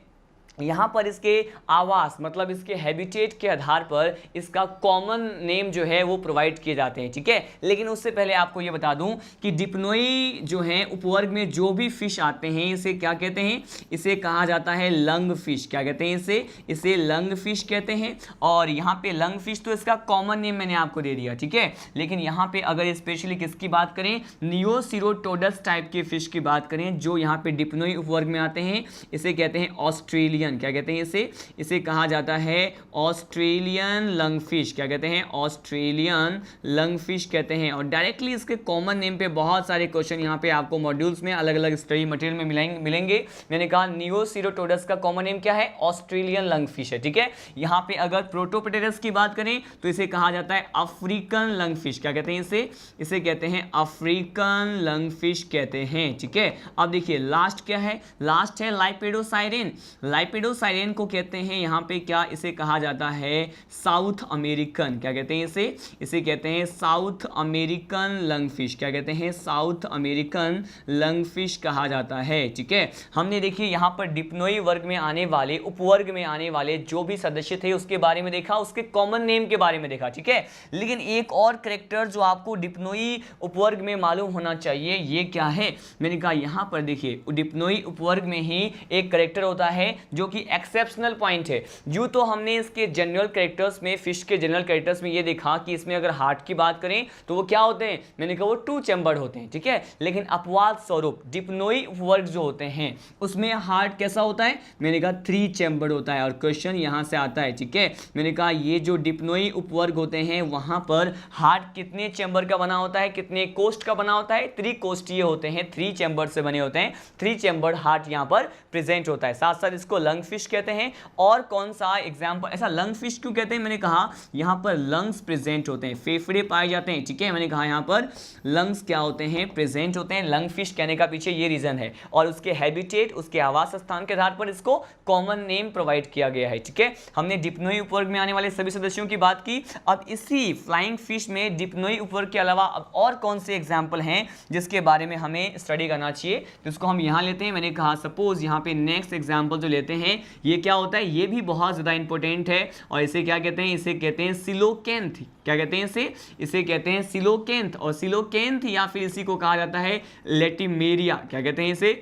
यहाँ पर इसके आवास मतलब इसके हैबिटेट के आधार पर इसका कॉमन नेम जो है वो प्रोवाइड किए जाते हैं। ठीक है, लेकिन उससे पहले आपको ये बता दूं कि डिप्नोई जो है उपवर्ग में जो भी फिश आते हैं इसे क्या कहते हैं? इसे कहा जाता है लंग फिश। क्या कहते हैं इसे? इसे लंग फिश कहते हैं। और यहाँ पे लंग फिश तो इसका कॉमन नेम मैंने आपको दे दिया। ठीक है, लेकिन यहाँ पे अगर स्पेशली किसकी बात करें, नियोसिरोटोडस टाइप के फिश की बात करें जो यहाँ पे डिप्नोई उपवर्ग में आते हैं, इसे कहते हैं ऑस्ट्रेलियन। क्या कहते हैं इसे? इसे कहा जाता है ऑस्ट्रेलियन लंगफिश। क्या कहते हैं? ऑस्ट्रेलियन लंगफिश कहते हैं। और डायरेक्टली इसके कॉमन नेम पे बहुत सारे क्वेश्चन यहाँ पे आपको मॉड्यूल्स में अलग अलग स्टडी मटेरियल में मिलेंगे। मैंने कहा नियोसिरोटोडस का कॉमन नेम क्या है? ऑस्ट्रेलियन लंगफिश है। ठीक है, यहाँ पे अगर प्रोटोपटेरस की बात करें तो इसे कहा जाता है अफ्रीकन लंगफिश। क्या कहते हैं इसे? इसे कहते हैं अफ्रीकन लंगफिश कहते हैं। ठीक है, अब देखिए लास्ट क्या है? लास्ट है लाइपेडोसाइरेन। लाइपेडोसाइरेन को कहते हैं यहाँ पे क्या? इसे कहा जाता है साउथ अमेरिकन। क्या कहते हैं इसे? इसे कहते हैं साउथ अमेरिकन लंगफिश। क्या कहते हैं? साउथ अमेरिकन लंगफिश कहा जाता है। ठीक है, हमने देखिए यहाँ पर डिप्नोई वर्ग में आने वाले उपवर्ग में आने वाले जो भी सदस्य थे उसके बारे में देखा, उसके कॉमन नेम के बारे में देखा। ठीक है, लेकिन एक और कैरेक्टर जो आपको डिप्नोई उपवर्ग में मालूम होना चाहिए, ये क्या है? मैंने कहा यहाँ पर देखिए डिप्नोई उपवर्ग में ही एक कैरेक्टर होता है जो कि एक्सेप्शनल पॉइंट है। यूं तो हमने इसके जनरल कैरेक्टर्स में, फिश के जनरल कैरेक्टर्स में ये देखा कि इसमें अगर हार्ट की बात करें तो वो क्या होते हैं? मैंने कहा वो 2 चैम्बर्ड होते हैं। ठीक है, लेकिन अपवाद स्वरूप डिप्नोई उपवर्ग जो होते हैं उसमें हार्ट कैसा होता है? मैंने कहा 3 चैम्बर्ड होता है। और क्वेश्चन यहां से आता है। ठीक है, मैंने कहा ये जो डिप्नोई उपवर्ग होते हैं वहां पर हार्ट कितने चैम्बर का बना होता है, कितने कोस्ट का बना होता है? 3 कोस्टीय होते हैं, 3 चैम्बर से बने होते हैं। 3 चैम्बर्ड हार्ट यहां पर प्रेजेंट होता है। साथ साथ इसको लंग फिश कहते हैं। और कौन सा एग्जांपल, ऐसा लंग फिश क्यों कहते हैं? मैंने कहा यहां पर लंग्स प्रेजेंट होते हैं, फेफड़े पाए जाते हैं। ठीक है, मैंने कहा यहां पर लंग्स क्या होते हैं? प्रेजेंट होते हैं। लंग फिश कहने का पीछे ये रीजन है। और उसके हैबिटेट, उसके आवास स्थान के आधार पर इसको कॉमन नेम प्रोवाइड किया गया है। ठीक है, हमने डिप्नोई उपवर्ग में आने वाले सभी सदस्यों की बात की। अब इसी फ्लाइंग फिश में डिप्नोई उपवर्ग के अलावा अब और कौन से एग्जाम्पल हैं जिसके बारे में हमें स्टडी करना चाहिए? तो इसको हम यहां लेते हैं। मैंने कहा सपोज यहां पे नेक्स्ट एग्जाम्पल जो लेते हैं ये क्या होता है? ये भी बहुत ज़्यादा इंपॉर्टेंट है। और इसे क्या कहते हैं? इसे कहते हैं सिलोकेंथ। क्या कहते हैं इसे? इसे कहते हैं सिलोकेंथ। और सिलोकेंथ या फिर इसी को कहा जाता है लेटिमेरिया। क्या कहते हैं इसे?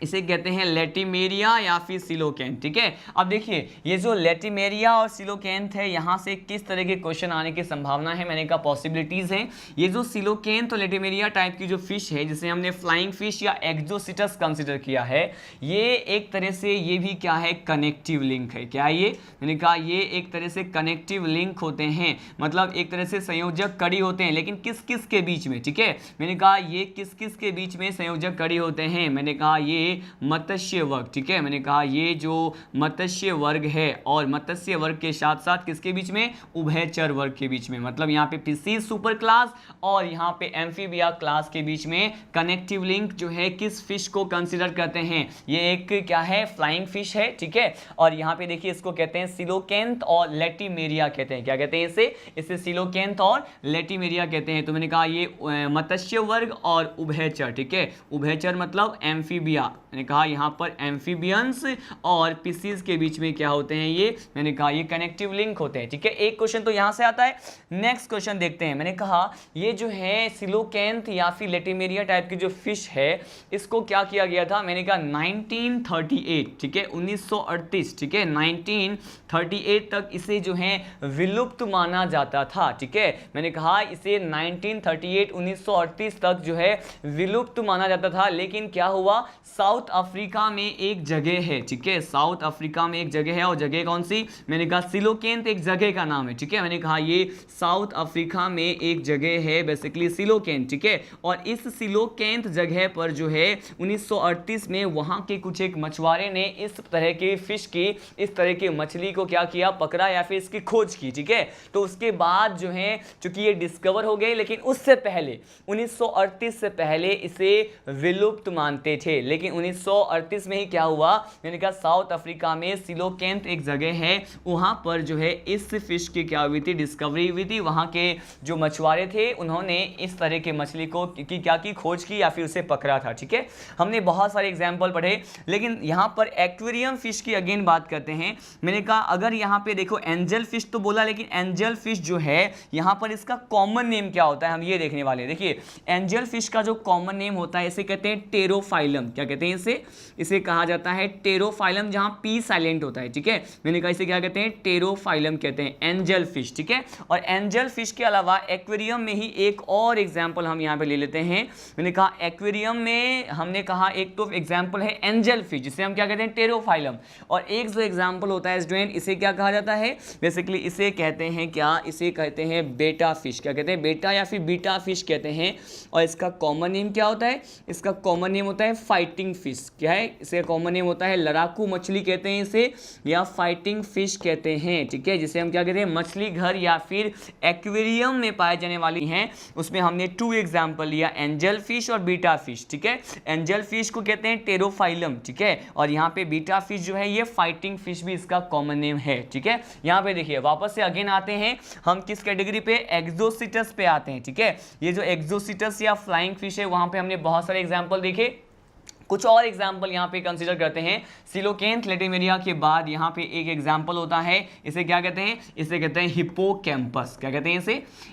इसे कहते हैं लेटिमेरिया या फिर सिलोकेंथ। ठीक है, अब देखिए ये जो लेटिमेरिया और सिलोकेंथ है, यहाँ से किस तरह के क्वेश्चन आने की संभावना है, मैंने कहा पॉसिबिलिटीज हैं। ये जो सिलोकेंथ और लेटिमेरिया टाइप की जो फिश है, जिसे हमने फ्लाइंग फिश या एक्सोसिटस कंसिडर किया है, ये एक तरह से ये भी क्या है, कनेक्टिव लिंक है। क्या है ये, मैंने कहा ये एक तरह से कनेक्टिव लिंक होते हैं, मतलब एक तरह से संयोजक कड़ी होते हैं, लेकिन किस किस के बीच में। ठीक है, मैंने कहा ये किस किस के बीच में संयोजक कड़ी होते हैं, मैंने कहा ये मत्स्य वर्ग। ठीक है, मैंने कहा ये जो मत्स्य वर्ग है और मत्स्य वर्ग के साथ साथ किसके बीच में, उभयचर वर्ग के बीच में, मतलब यहाँ पे फिशीज सुपर क्लास और यहाँ पे एम्फीबिया क्लास के बीच में कनेक्टिव लिंक जो है किस फिश को कंसीडर करते हैं, ये एक क्या है, फ्लाइंग फिश है। ठीक है, और यहाँ पे देखिए इसको कहते हैं सिलोकेंथ और लेटिमेरिया कहते हैं। क्या कहते हैं इसे सिलोकेंथ और लेटिमेरिया कहते हैं। तो मैंने कहा ये मत्स्य वर्ग और उभयचर। ठीक है, उभयचर मतलब एम्फीबिया, मैंने कहा यहाँ पर एम्फीबियंस और फिशीज के बीच में क्या होते हैं, ये मैंने कहा ये कनेक्टिव लिंक होते हैं। ठीक है, एक क्वेश्चन तो यहाँ से आता है। नेक्स्ट क्वेश्चन देखते हैं। मैंने कहा ये जो है सिलोकेंथ या फिर लेटिमेरिया टाइप की जो फिश है, इसको क्या किया गया था, मैंने कहा 1938। ठीक है, 1938। ठीक है, 1938 तक इसे जो है विलुप्त माना जाता था। ठीक है, मैंने कहा इसे 1938 1938 तक जो है विलुप्त माना जाता था, लेकिन क्या हुआ, साउथ अफ्रीका में एक जगह है। ठीक है, साउथ अफ्रीका में एक जगह है, और जगह कौन सी, मैंने कहा सिलोकेंथ एक जगह का नाम है। ठीक है, मैंने कहा ये साउथ अफ्रीका में एक जगह है बेसिकली सिलोकेंथ। ठीक है, और इस सिलोकेंथ जगह पर जो है 1938 में वहां के कुछ एक मछुआरे ने इस तरह के फिश की, इस तरह की मछली को क्या किया, पकड़ा या फिर इसकी खोज की। ठीक है, तो उसके बाद जो है चूंकि ये डिस्कवर हो गए, लेकिन उससे पहले 1938 से पहले इसे विलुप्त मानते थे। लेकिन 1938 में ही क्या हुआ, मैंने कहा साउथ अफ्रीका में सिलोकेंथ एक जगह है, वहां पर जो है इस फिश की क्या हुई थी, डिस्कवरी हुई थी। वहां के जो मछुआरे थे उन्होंने इस तरह के मछली को की क्या की, खोज की या फिर उसे पकड़ा था। ठीक है, हमने बहुत सारे एग्जाम्पल पढ़े, लेकिन यहाँ पर एक्वेरियम फिश की अगेन बात करते हैं। मैंने कहा अगर यहाँ पे देखो एंजल फिश तो बोला, लेकिन एंजल फिश जो है यहाँ पर इसका कॉमन नेम क्या होता है, हम ये देखने वाले हैं। देखिए एंजल फिश का जो कॉमन नेम होता है, इसे कहते हैं टेरोफाइलम। क्या कहते हैं इसे कहा जाता है टेरोफाइलम, जहां पी साइलेंट होता है। ठीक है, मैंने कहा इसे क्या कहते हैं, टेरोफाइलम कहते हैं, एंजल फिश। ठीक है, और एंजल फिश के अलावा एक्वेरियम में ही एक और एग्जांपल हम यहां पे ले लेते हैं। मैंने कहा एक्वेरियम में हमने कहा एक तो एग्जांपल है एंजल फिश, जिसे हम क्या कहते हैं, टेरोफाइलम, और एक जो एग्जांपल होता है स्टूडेंट, इसे क्या कहा जाता है, बेसिकली इसे कहते हैं क्या, इसे कहते हैं बेटा फिश। क्या कहते हैं, बेटा या फिर बीटा फिश कहते हैं। और इसका कॉमन नेम क्या होता है, इसका कॉमन नेम होता है फाइटिंग फिश। क्या है, इसका कॉमन नेम होता है लड़ाकू मछली कहते हैं इसे, या फाइटिंग फिश कहते हैं। ठीक है, जिसे हम क्या कहते हैं, मछली घर या फिर एक्वेरियम में पाए जाने वाली हैं। उसमें हमने 2 एग्जांपल लिया, एंजल फिश और बीटा फिश। ठीक है, एंजल फिश को कहते हैं टेरोफाइलम। ठीक है, और यहाँ पे बीटा फिश जो है ये फाइटिंग फिश भी इसका कॉमन नेम है। ठीक है, यहाँ पे देखिए वापस से अगेन आते हैं हम किस कैटेगरी पे, एक्सोसिटस पे आते हैं। ठीक है, ये जो एक्सोसिटस या फ्लाइंग फिश है, वहां पे हमने बहुत सारे एग्जांपल देखे। कुछ और एग्जाम्पल यहाँ पे कंसीडर करते हैं। सिलोकेंथ लेटिमेरिया के बाद यहाँ पे एक एग्जाम्पल होता है, इसे क्या कहते हैं, इसे कहते हैं हिप्पोकैम्पस। क्या कहते हैं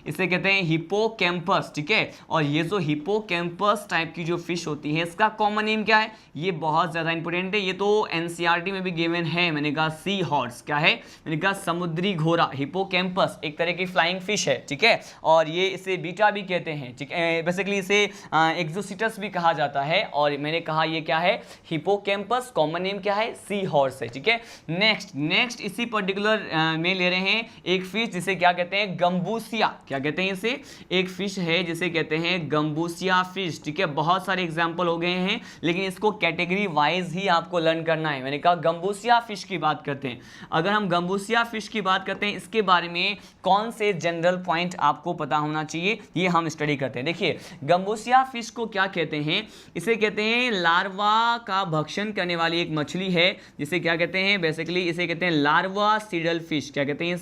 इसे कहते हैं हिप्पोकैम्पस। ठीक है, और ये जो हिप्पोकैम्पस टाइप की जो फिश होती है, इसका कॉमन नेम क्या है, ये बहुत ज़्यादा इंपॉर्टेंट है, ये तो एनसीईआरटी में भी गिवन है। मैंने कहा सी हॉर्स। क्या है, मैंने कहा समुद्री घोड़ा। हिप्पोकैम्पस एक तरह की फ्लाइंग फिश है। ठीक है, और ये इसे बीटा भी कहते हैं। ठीक है, बेसिकली इसे एक्सोसिटस भी कहा जाता है। और मैंने कहा ये क्या है, हिप्पोकैम्पस, कॉमन नेम क्या है, सी हॉर्स है। ठीक है, नेक्स्ट इसी पर्टिकुलर में ले रहे हैं एक फिश जिसे क्या कहते हैं, गंबूसिया। क्या कहते हैं इसे, एक फिश है जिसे कहते हैं गंबूसिया फिश। ठीक है, बहुत सारे एग्जांपल हो गए हैं, लेकिन इसको कैटेगरी वाइज ही आपको लर्न करना है। मैंने कहा गंबूसिया फिश की बात करते हैं। अगर हम गंबूसिया फिश की बात करते हैं, इसके बारे में कौन से जनरल पॉइंट आपको पता होना चाहिए, ये हम स्टडी करते हैं। देखिए गंबूसिया फिश को क्या कहते हैं, इसे कहते हैं लार्वा का भक्षण करने वाली एक मछली है, जिसे क्या कहते हैं, बेसिकली इसे कहते हैं लार्वा सीडल फिश। क्या कहते हैं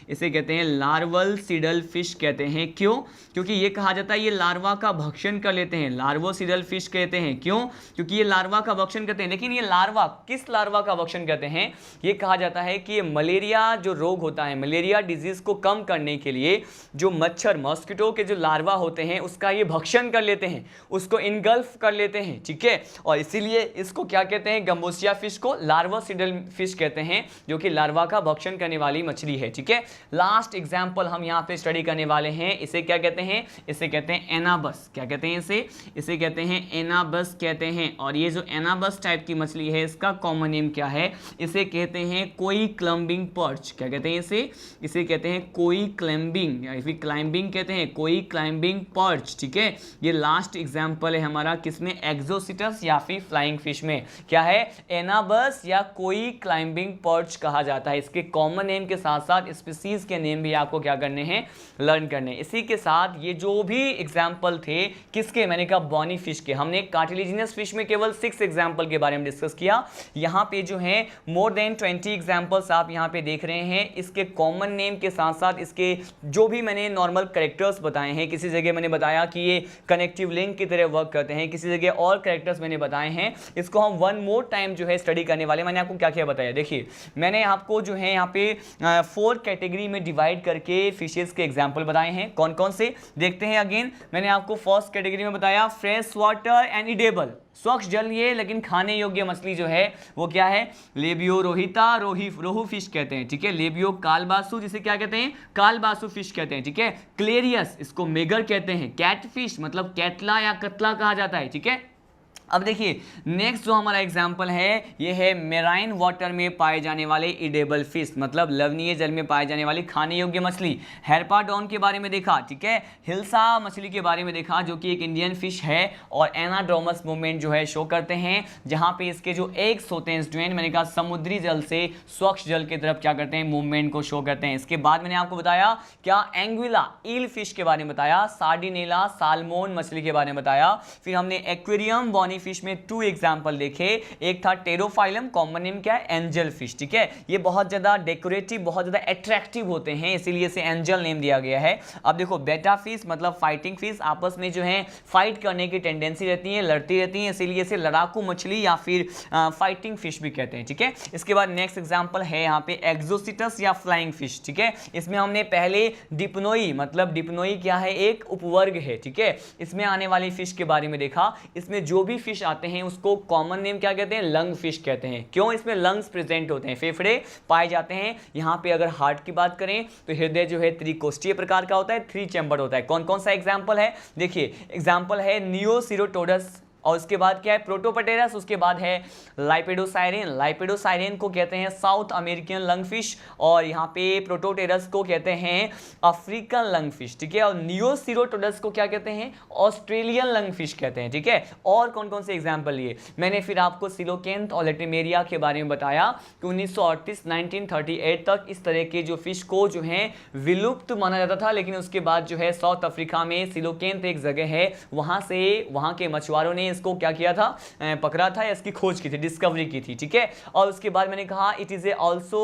इसे कहते हैं लार्वल सीडल फिश कहते हैं। क्यों, क्योंकि ये कहा जाता है ये लार्वा का भक्षण कर लेते हैं, लार्वो सीडल फिश कहते हैं। क्यों, क्योंकि ये लार्वा का भक्षण करते हैं। लेकिन ये लार्वा किस लार्वा का भक्षण करते हैं, ये कहा जाता है कि ये मलेरिया जो रोग होता है, मलेरिया डिजीज को कम करने के लिए जो मच्छर मॉस्किटो के जो लार्वा होते हैं उसका ये भक्षण कर लेते हैं, उसको इनगल्फ कर लेते हैं। ठीक है, और इसीलिए इसको क्या कहते हैं, गम्बूसिया फिश को लार्वासिडल फिश कहते हैं, जो कि लार्वा का भक्षण करने वाली मछली है। ठीक है, लास्ट एग्जाम्पल हम यहाँ पे स्टडी करने वाले हैं, इसे क्या कहते हैं, इसे कहते हैं एनाबस। क्या कहते हैं इसे कहते हैं एनाबस कहते हैं। और ये जो एनाबस टाइप की मछली है इसका कॉमन नेम क्या है, इसे कहते हैं कोई क्लम्बिंग पर्च। क्या कहते हैं इसे कहते हैं कोई क्लाइंबिंग, या फिर क्लाइंबिंग कहते हैं, कोई क्लाइंबिंग पर्च। ठीक है, ये लास्ट एग्जाम्पल है हमारा किसमें, एक्सोसिटस या फिर फ्लाइंग फिश में। क्या है, एनाबस या कोई क्लाइंबिंग पर्च कहा जाता है। इसके कॉमन नेम के साथ साथ स्पीसीज के नेम भी आपको क्या करने हैं, लर्न करने। इसी के साथ ये जो भी एग्जाम्पल थे किसके, मैंने कहा बॉनी फिश के। हमने कार्टिलेजिनस फिश में केवल 6 एग्जाम्पल के बारे में डिस्कस किया। यहाँ पे जो है मोर देन 20 एग्जाम्पल्स आप यहाँ पे देख रहे हैं। इसके कॉमन नेम के साथ साथ इसके जो भी मैंने नॉर्मल कैरेक्टर्स बताए हैं, किसी जगह मैंने बताया कि ये कनेक्टिव लिंक की तरह वर्क करते हैं, किसी जगह और कैरेक्टर्स मैंने बताए हैं। इसको हम वन मोर टाइम जो है स्टडी करने वाले। मैंने आपको क्या क्या बताया, देखिए मैंने आपको जो है यहाँ पे 4 कैटेगरी में डिवाइड करके फिशेस के एग्जाम्पल बताए हैं। कौन कौन से देखते हैं अगेन। मैंने आपको फर्स्ट कैटेगरी में बताया फ्रेश वाटर एंड इडेबल, स्वच्छ जल ये लेकिन खाने योग्य मछली जो है वो क्या है, लेबियो रोहिता, रोहू फिश कहते हैं। ठीक है, लेबियो कालबासु जिसे क्या कहते हैं, कालबासु फिश कहते हैं। ठीक है, क्लेरियस इसको मेगर कहते हैं, कैट फिश मतलब कैटला या कतला कहा जाता है। ठीक है, अब देखिए नेक्स्ट जो हमारा एग्जाम्पल है ये है मेराइन वाटर में पाए जाने वाले इडेबल फिश, मतलब लवणीय जल में पाए जाने वाली खाने योग्य मछली। हेरपाडॉन के बारे में देखा, ठीक है, हिल्सा मछली के बारे में देखा जो कि एक इंडियन फिश है और एनाड्रोमस मूवमेंट जो है शो करते हैं, जहां पे इसके जो एग्स होते हैं स्टूडेंट, मैंने कहा समुद्री जल से स्वच्छ जल की तरफ क्या करते हैं, मूवमेंट को शो करते हैं। इसके बाद मैंने आपको बताया क्या, एंग्विला ईल फिश के बारे में बताया, सार्डिनेला साल्मोन मछली के बारे में बताया। फिर हमने एक्वेरियम बॉनी फिश में 2 एग्जांपल देखे, एक था टेरोफाइलम, कॉमन नेम क्या है, एंजल फिश। ठीक है, ये बहुत ज्यादा डेकोरेटिव, बहुत ज्यादा अट्रैक्टिव होते हैं, इसीलिए इसे एंजल नेम दिया गया है। अब देखो बेटा फिश मतलब फाइटिंग फिश, आपस में जो है फाइट करने की टेंडेंसी रहती है, लड़ती रहती है, इसीलिए इसे लड़ाकू मछली या फिर फाइटिंग फिश भी कहते हैं। ठीक है, इसके बाद नेक्स्ट एग्जांपल है यहाँ पे एक्सोसिटस या फ्लाइंग फिश। ठीक है, इसमें हमने पहले डिप्नोई, मतलब डिप्नोई क्या है, एक उपवर्ग है। ठीक है, इसमें आने वाली फिश के बारे में देखा। इसमें जो भी फिश आते हैं उसको कॉमन नेम क्या कहते हैं, लंग फिश कहते हैं। क्यों, इसमें लंग्स प्रेजेंट होते हैं, फेफड़े पाए जाते हैं। यहाँ पे अगर हार्ट की बात करें तो हृदय जो है त्रिकोष्ठीय प्रकार का होता है, 3 चैम्बर होता है। कौन कौन सा एग्जाम्पल है, देखिए एग्जाम्पल है नियोसिरोटोडस, और उसके बाद क्या है प्रोटोपटेरस, उसके बाद है लाइपेडोसाइरेन। लाइपेडोसाइरेन को कहते हैं साउथ अमेरिकन लंग फिश, और यहाँ पे प्रोटोटेरस को कहते हैं अफ्रीकन लंग फिश। ठीक है, और नियोसिरोटोडस को क्या कहते हैं, ऑस्ट्रेलियन लंग फिश कहते हैं। ठीक है, और कौन कौन से एग्जाम्पल लिए मैंने, फिर आपको सिलोकेंथ और लेटिमेरिया के बारे में बताया कि 1938 तक इस तरह के जो फिश को जो है विलुप्त माना जाता था, लेकिन उसके बाद जो है साउथ अफ्रीका में सिलोकेंथ एक जगह है, वहां के मछुआरों ने इसको क्या किया था, पकड़ा था या इसकी खोज की थी, डिस्कवरी की थी। ठीक है, और उसके बाद मैंने कहा it is also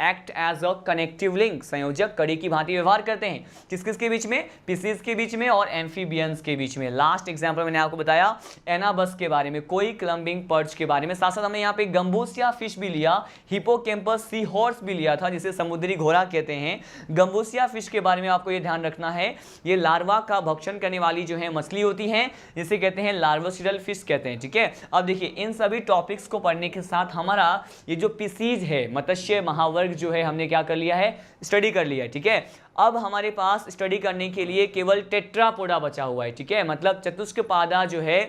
act as a connective link, संयोजक कड़ी की भांति व्यवहार करते हैं, किस किस के बीच में, पीसीज के बीच में और एम्फीबियंस के बीच में। लास्ट एग्जांपल मैंने आपको बताया एनाबस के बारे में, कोई क्लम्बिंग पर्च के बारे में। साथ साथ हमने यहाँ पे गम्बूसिया फिश भी लिया, हिपोकैम्पस सी हॉर्स भी लिया था जिसे समुद्री घोड़ा कहते हैं। गम्बूसिया फिश के बारे में आपको ये ध्यान रखना है, ये लार्वा का भक्षण करने वाली जो है मछली होती है, जिसे कहते हैं लार्वासिडल फिश कहते हैं। ठीक है, अब देखिए इन सभी टॉपिक्स को पढ़ने के साथ हमारा ये जो पीसीज है, मत्स्य महावर्ग जो है, हमने क्या कर लिया है, स्टडी कर लिया है। ठीक है, अब हमारे पास स्टडी करने के लिए केवल टेट्रापोडा बचा हुआ है। ठीक है, मतलब चतुष्कपादा जो है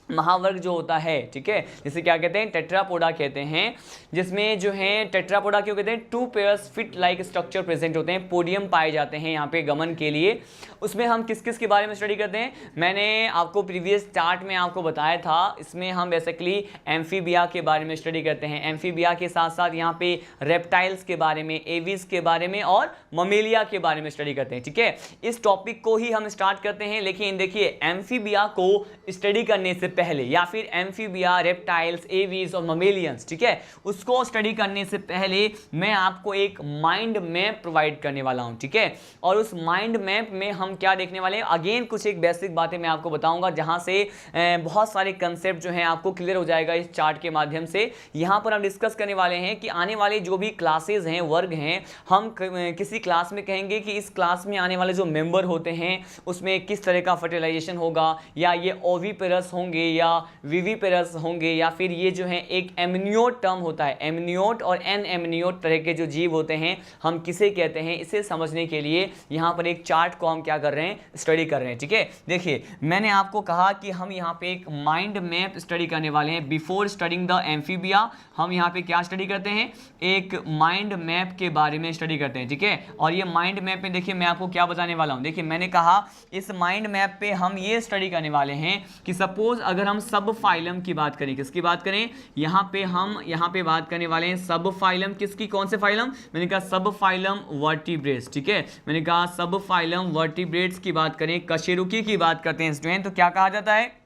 महावर्ग जो होता है, ठीक है, जिसे क्या कहते हैं, टेट्रापोडा कहते हैं, जिसमें जो है टेट्रापोडा क्यों कहते हैं, 2 pairs fit like structure present होते हैं, पोडियम पाए जाते हैं यहाँ पे गमन के लिए। उसमें हम किस किस के बारे में स्टडी करते हैं, मैंने आपको प्रीवियस चार्ट में आपको बताया था, इसमें हम बेसिकली एम्फीबिया के बारे में स्टडी करते हैं। एम्फीबिया के साथ साथ यहाँ पे रेप्टाइल्स के बारे में, एविस के बारे में और ममेलिया के बारे में स्टडी करते हैं। ठीक है, इस टॉपिक को ही हम स्टार्ट करते हैं, लेकिन देखिए एम्फीबिया को स्टडी करने से पहले, या फिर एम्फीबिया, रेप्टाइल्स, एविस और ममेलियंस, ठीक है, उसको स्टडी करने से पहले मैं आपको एक माइंड मैप प्रोवाइड करने वाला हूं। ठीक है, और उस माइंड मैप में हम क्या देखने वाले हैं, अगेन कुछ एक बेसिक बातें मैं आपको बताऊंगा, जहां से बहुत सारे कंसेप्ट जो हैं आपको क्लियर हो जाएगा इस चार्ट के माध्यम से। यहां पर हम डिस्कस करने वाले हैं कि आने वाले जो भी क्लासेज हैं, वर्ग हैं, हम किसी क्लास में कहेंगे कि इस क्लास में आने वाले जो मेंबर होते हैं उसमें किस तरह का फर्टिलाइजेशन होगा, या ये ओविपेरस होंगे होंगे या विविपेरस होंगे, या फिर ये जो है एक एमनियोट टर्म होता है, एमनियोट और एन एमनियोट तरह के जो जीव होते हैं हम किसे कहते हैं, इसे समझने के लिए यहाँ पर एक चार्ट को हम क्या कर रहे हैं, स्टडी कर रहे हैं। ठीक है, देखिए मैंने आपको कहा कि हम यहाँ पे एक माइंड मैप स्टडी करने वाले हैं। बिफोर स्टडिंग द एम्फीबिया हम यहाँ पे क्या स्टडी करते हैं, एक माइंड मैप के बारे में स्टडी करते हैं। ठीक है, और ये माइंड मैप में देखिए मैं आपको क्या बताने वाला हूँ। देखिए मैंने कहा इस माइंड मैप पे हम ये स्टडी करने वाले हैं कि सपोज अगर हम सब फाइलम की बात करें, किसकी बात करें, यहाँ पे हम यहाँ पे बात करने वाले हैं सब फाइलम, किसकी, कौन से फाइलम, मैंने कहा सब फाइलम वर्टिब्रेट्स। ठीक है, मैंने कहा सब फाइलम वर्टिब्रेट्स की बात करें, कशेरुकी की बात करते हैं स्टूडेंट, तो क्या कहा जाता है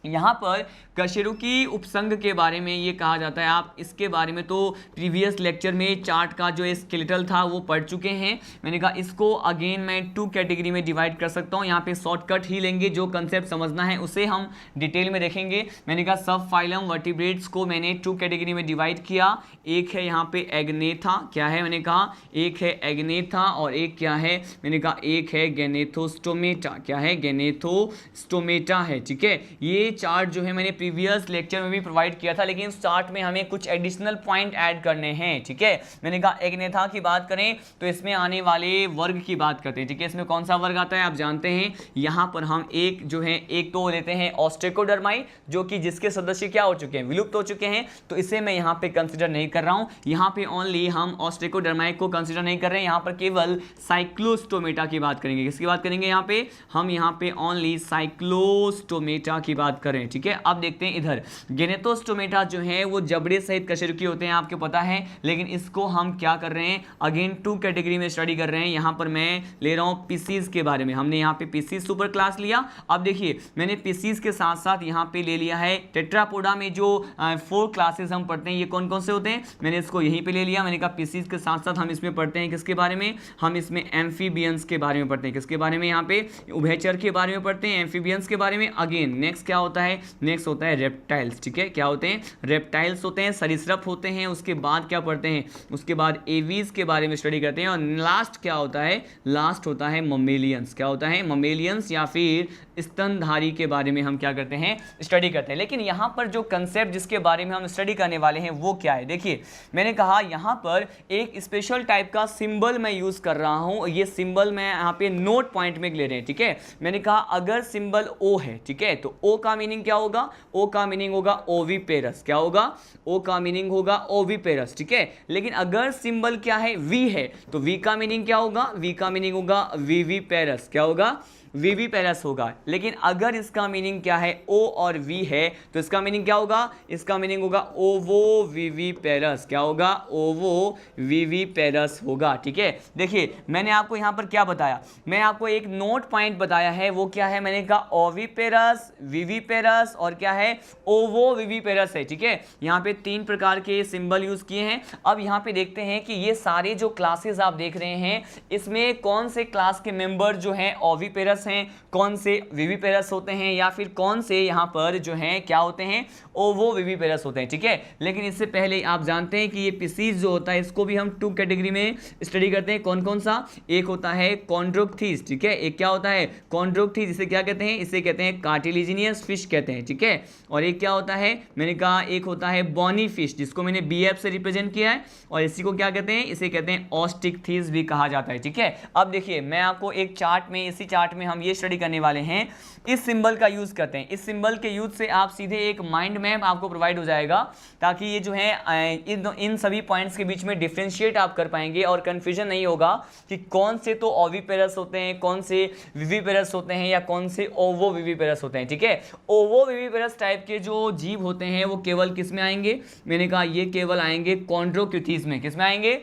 यहाँ पर कशेरुकी उपसंग के बारे में ये कहा जाता है। आप इसके बारे में तो प्रीवियस लेक्चर में चार्ट का जो स्केलेटल था वो पढ़ चुके हैं। मैंने कहा इसको अगेन मैं 2 कैटेगरी में डिवाइड कर सकता हूँ। यहाँ पे शॉर्टकट ही लेंगे, जो कंसेप्ट समझना है उसे हम डिटेल में देखेंगे। मैंने कहा सब फाइलम वर्टिब्रेट्स को मैंने 2 कैटेगरी में डिवाइड किया। एक है यहाँ पे एग्नेथा, क्या है, मैंने कहा एक है एग्नेथा और एक क्या है, मैंने कहा एक है गैनेथोस्टोमेटा। क्या है, गैनेथोस्टोमेटा है। ठीक है, ये चार्ट जो है मैंने प्रीवियस लेक्चर में भी प्रोवाइड किया था, लेकिन इस चार्ट में हमें कुछ एडिशनल पॉइंट ऐड करने हैं। ठीक है, मैंने कहा एग्नेथा की बात करें तो इसमें आने वाले वर्ग की बात करते हैं। ठीक है, इसमें कौन सा वर्ग आता है आप जानते हैं, यहाँ पर हम एक जो है एक तो लेते हैं ऑस्ट्रेकोडर्माई, जो कि जिसके सदस्य क्या हो चुके हैं, विलुप्त हो चुके हैं, तो इसे मैं यहाँ पे कंसिडर नहीं कर रहा हूँ। यहाँ पे ओनली हम ऑस्ट्रेकोडर्माई को कंसिडर नहीं कर रहे हैं, यहाँ पर केवल साइक्लोस्टोमेटा की बात करेंगे। किसकी बात करेंगे, यहाँ पे हम यहाँ पे ओनली साइक्लोस्टोमेटा की बात करें। ठीक है, अब देखते हैं इधर गैनेथोस्टोमेटा जो है वो जबड़े सहित कशेरुकी होते हैं, आपको पता है, लेकिन इसको हम क्या कर रहे हैं, अगेन 2 कैटेगरी में स्टडी कर रहे हैं। यहाँ पर मैं ले रहा हूँ पीसीज के बारे में, हमने यहाँ पे पीसीज सुपर क्लास लिया। अब देखिए मैंने पीसीज के साथ साथ यहाँ पे ले लिया है टेट्रापोडा में जो 4 क्लासेस हम पढ़ते हैं, ये कौन कौन से होते हैं, मैंने इसको यहीं पे ले लिया। मैंने कहा पीसीज के साथ साथ हम इसमें पढ़ते हैं किसके बारे में, हम इसमें एम्फीबियंस के बारे में पढ़ते हैं। किसके बारे में, यहाँ पे उभयचर के बारे में पढ़ते हैं, एम्फीबियंस के बारे में। अगेन नेक्स्ट क्या होता है, नेक्स्ट होता है रेप्टाइल्स। ठीक है, क्या होते हैं, रेप्टाइल्स होते हैं, सरीसृप होते हैं। उसके बाद क्या पढ़ते हैं, उसके बाद एवीज के बारे में स्टडी करते हैं। और लास्ट क्या होता है, लास्ट होता है ममेलियंस। क्या होता है, ममेलियंस या फिर स्तनधारी के बारे में हम क्या करते हैं, स्टडी करते हैं। लेकिन यहाँ पर जो कंसेप्ट जिसके बारे में हम स्टडी करने वाले हैं वो क्या है, देखिए मैंने कहा यहाँ पर एक स्पेशल टाइप का सिंबल मैं यूज कर रहा हूँ। ये सिंबल मैं यहाँ पे नोट पॉइंट में ले रहे हैं। ठीक है, मैंने कहा अगर सिंबल ओ है, ठीक है, तो ओ का मीनिंग क्या होगा, ओ का मीनिंग होगा ओविपेरस। क्या होगा, ओ का मीनिंग होगा ओविपेरस। ठीक है, लेकिन अगर सिंबल क्या है, वी है, तो वी का मीनिंग क्या होगा, वी का मीनिंग होगा विविपेरस। क्या होगा, विविपेरस होगा। लेकिन अगर इसका मीनिंग क्या है, ओ और वी है, तो इसका मीनिंग क्या होगा, इसका मीनिंग होगा ओवो विविपेरस। क्या होगा, ओवो विविपेरस होगा। ठीक है, देखिए मैंने आपको यहाँ पर क्या बताया, मैं आपको एक नोट पॉइंट बताया है, वो क्या है, मैंने कहा ओविपेरस, विविपेरस और क्या है, ओवो विविपेरस है। ठीक है, यहाँ पे 3 प्रकार के सिंबल यूज किए हैं। अब यहाँ पे देखते हैं कि ये सारे जो क्लासेस आप देख रहे हैं, इसमें कौन से क्लास के मेंबर जो हैं ओविपेरस हैं, कौन से विविपेरस होते हैं, या फिर कौन से यहाँ पर जो हैं क्या होते हैं, ओवो विविपेरस होते हैं। ठीक है, लेकिन इससे पहले आप जानते हैं कि ये पीसीज जो होता है इसको भी हम 2 कैटेगरी में स्टडी करते हैं। कौन कौन सा, एक होता है कॉन्ड्रोक्थीज। ठीक है, एक क्या होता है, कॉन्ड्रोक्थीज, इसे क्या कहते हैं, इसे कहते हैं कार्टिलेजिनियस फिश कहते हैं। ठीक है, और एक क्या होता है, मैंने कहा एक होता है बॉनी फिश, जिसको मैंने बीएफ से रिप्रेजेंट किया है, और इसी को क्या कहते हैं, इसे कहते हैं ऑस्टिकथीज भी कहा जाता है। ठीक है, अब देखिए मैं आपको एक चार्ट में, इसी चार्ट में हम ये स्टडी करने वाले हैं, इस सिंबल का यूज करते हैं। इस सिंबल के यूज से आप सीधे एक माइंड मैप आपको प्रोवाइड हो जाएगा, ताकि ये जो है इन सभी पॉइंट्स के बीच में डिफरेंशिएट आप कर पाएंगे और कंफ्यूजन नहीं होगा कि कौन से तो ओविपेरस होते हैं, कौन से विविपेरस होते हैं, या कौन से ओवो विविपेरस होते हैं। ठीक है, ओवो विविपेरस टाइप के जो जीव होते हैं वो केवल किस में आएंगे, मैंने कहा ये केवल आएंगे कॉन्ड्रोक्यूथीज में। किस में आएंगे,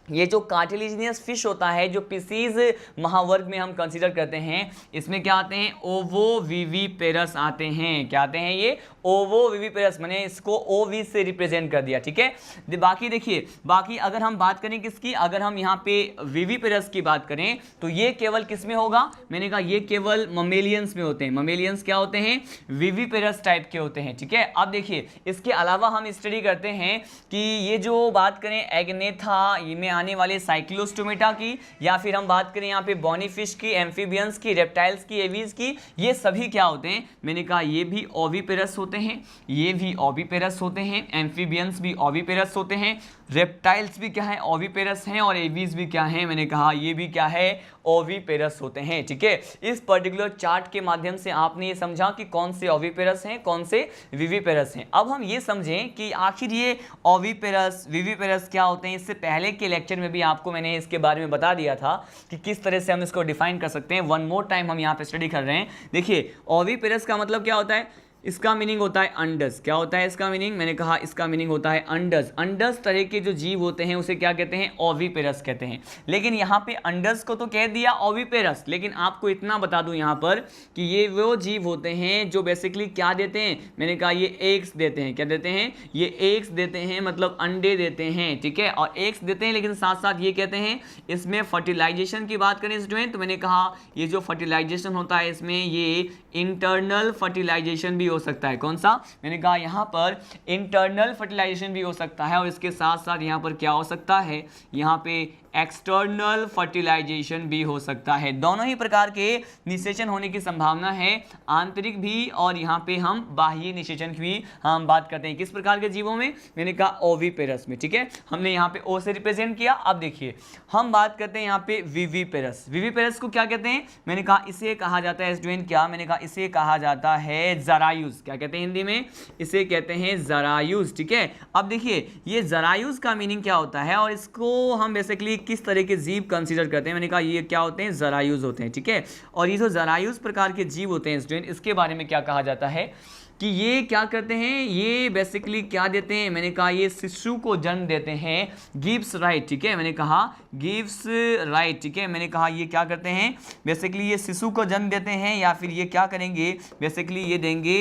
ये जो कार्टिलेजिनियस फिश होता है, जो पीसीज महावर्ग में हम कंसीडर करते हैं, इसमें क्या आते हैं, ओवो विविपेरस आते हैं। क्या आते हैं, ये ओवो विविपेरस, मैंने इसको ओवी से रिप्रेजेंट कर दिया। ठीक है, बाकी देखिए, बाकी अगर हम बात करें किसकी, अगर हम यहाँ पे विविपेरस की बात करें तो ये केवल किस में होगा, मैंने कहा ये केवल ममेलियंस में होते हैं। ममेलियंस क्या होते हैं, विविपेरस टाइप के होते हैं। ठीक है, अब देखिए इसके अलावा हम स्टडी करते हैं कि ये जो बात करें एग्नेथा, ये में आने वाले साइक्लोस्टोमेटा की, या फिर हम बात करें यहाँ पे बॉनी फिश की, एम्फीबियंस की, रेप्टाइल्स की, एवीज की, ये सभी क्या होते हैं, मैंने कहा ये भी ओविपेरस होते हैं, ये भी ओविपेरस होते हैं, एम्फीबियंस भी ओविपेरस होते हैं, रेप्टाइल्स भी क्या है, ओविपेरस हैं, और एवीज भी क्या हैं, मैंने कहा ये भी क्या है, ओविपेरस होते हैं। ठीक है, इस पर्टिकुलर चार्ट के माध्यम से आपने ये समझा कि कौन से ओविपेरस हैं, कौन से विविपेरस हैं। अब हम ये समझें कि आखिर ये ओविपेरस विविपेरस क्या होते हैं। इससे पहले के लेक्चर में भी आपको मैंने इसके बारे में बता दिया था कि किस तरह से हम इसको डिफाइन कर सकते हैं। वन मोर टाइम हम यहाँ पे स्टडी कर रहे हैं। देखिए, ओविपेरस का मतलब क्या होता है, इसका मीनिंग होता है अंडस। क्या होता है इसका मीनिंग, मैंने कहा इसका मीनिंग होता है अंडस। अंडस तरह के जो जीव होते हैं उसे क्या कहते हैं, ओविपेरस कहते हैं। लेकिन यहाँ पे अंडस को तो कह दिया ओविपेरस, लेकिन आपको इतना बता दूं यहाँ पर कि ये वो जीव होते हैं जो बेसिकली क्या देते हैं, मैंने कहा ये एग्स देते हैं। क्या देते हैं, ये एग्स देते हैं, मतलब अंडे देते हैं। ठीक है, और एग्स देते हैं, लेकिन साथ साथ ये कहते हैं इसमें फर्टिलाइजेशन की बात करें स्टूडेंट, तो मैंने कहा ये जो फर्टिलाइजेशन होता है इसमें ये इंटरनल फर्टिलाइजेशन भी हो सकता है। कौन सा, मैंने कहा यहाँ पर इंटरनल फर्टिलाइजेशन भी हो सकता है, और इसके साथ साथ यहाँ पर क्या हो सकता है, यहाँ पे एक्सटर्नल फर्टिलाइजेशन भी हो सकता है। दोनों ही प्रकार के निषेचन होने की संभावना है, आंतरिक भी और यहाँ पे हम बाह्य निषेचन की भी हम बात करते हैं। किस प्रकार के जीवों में, मैंने कहा ओविपेरस में। ठीक है, हमने यहाँ पे ओ से रिप्रेजेंट किया। अब देखिए हम बात करते हैं यहाँ पे विविपेरस। विविपेरस को क्या कहते हैं, मैंने कहा इसे कहा जाता है स्टूडेंट, क्या, मैंने कहा इसे कहा जाता है जरायुज। क्या कहते हैं हिंदी में, इसे कहते हैं जरायुज। ठीक है, अब देखिए ये जरायुज का मीनिंग क्या होता है और इसको हम बेसिकली किस तरह के जीव कंसीडर करते हैं। मैंने कहा ये क्या होते हैं, जरायुज होते हैं। ठीक है, और ये जो जरायुज प्रकार के जीव होते हैं स्टूडेंट, इसके बारे में क्या कहा जाता है कि ये क्या करते हैं, ये बेसिकली क्या देते हैं, मैंने कहा ये शिशु को जन्म देते हैं, गिव्स राइट। ठीक है, मैंने कहा गिव्स राइट। ठीक है, मैंने कहा ये क्या करते हैं, बेसिकली ये शिशु को जन्म देते हैं, या फिर ये क्या करेंगे, बेसिकली ये देंगे,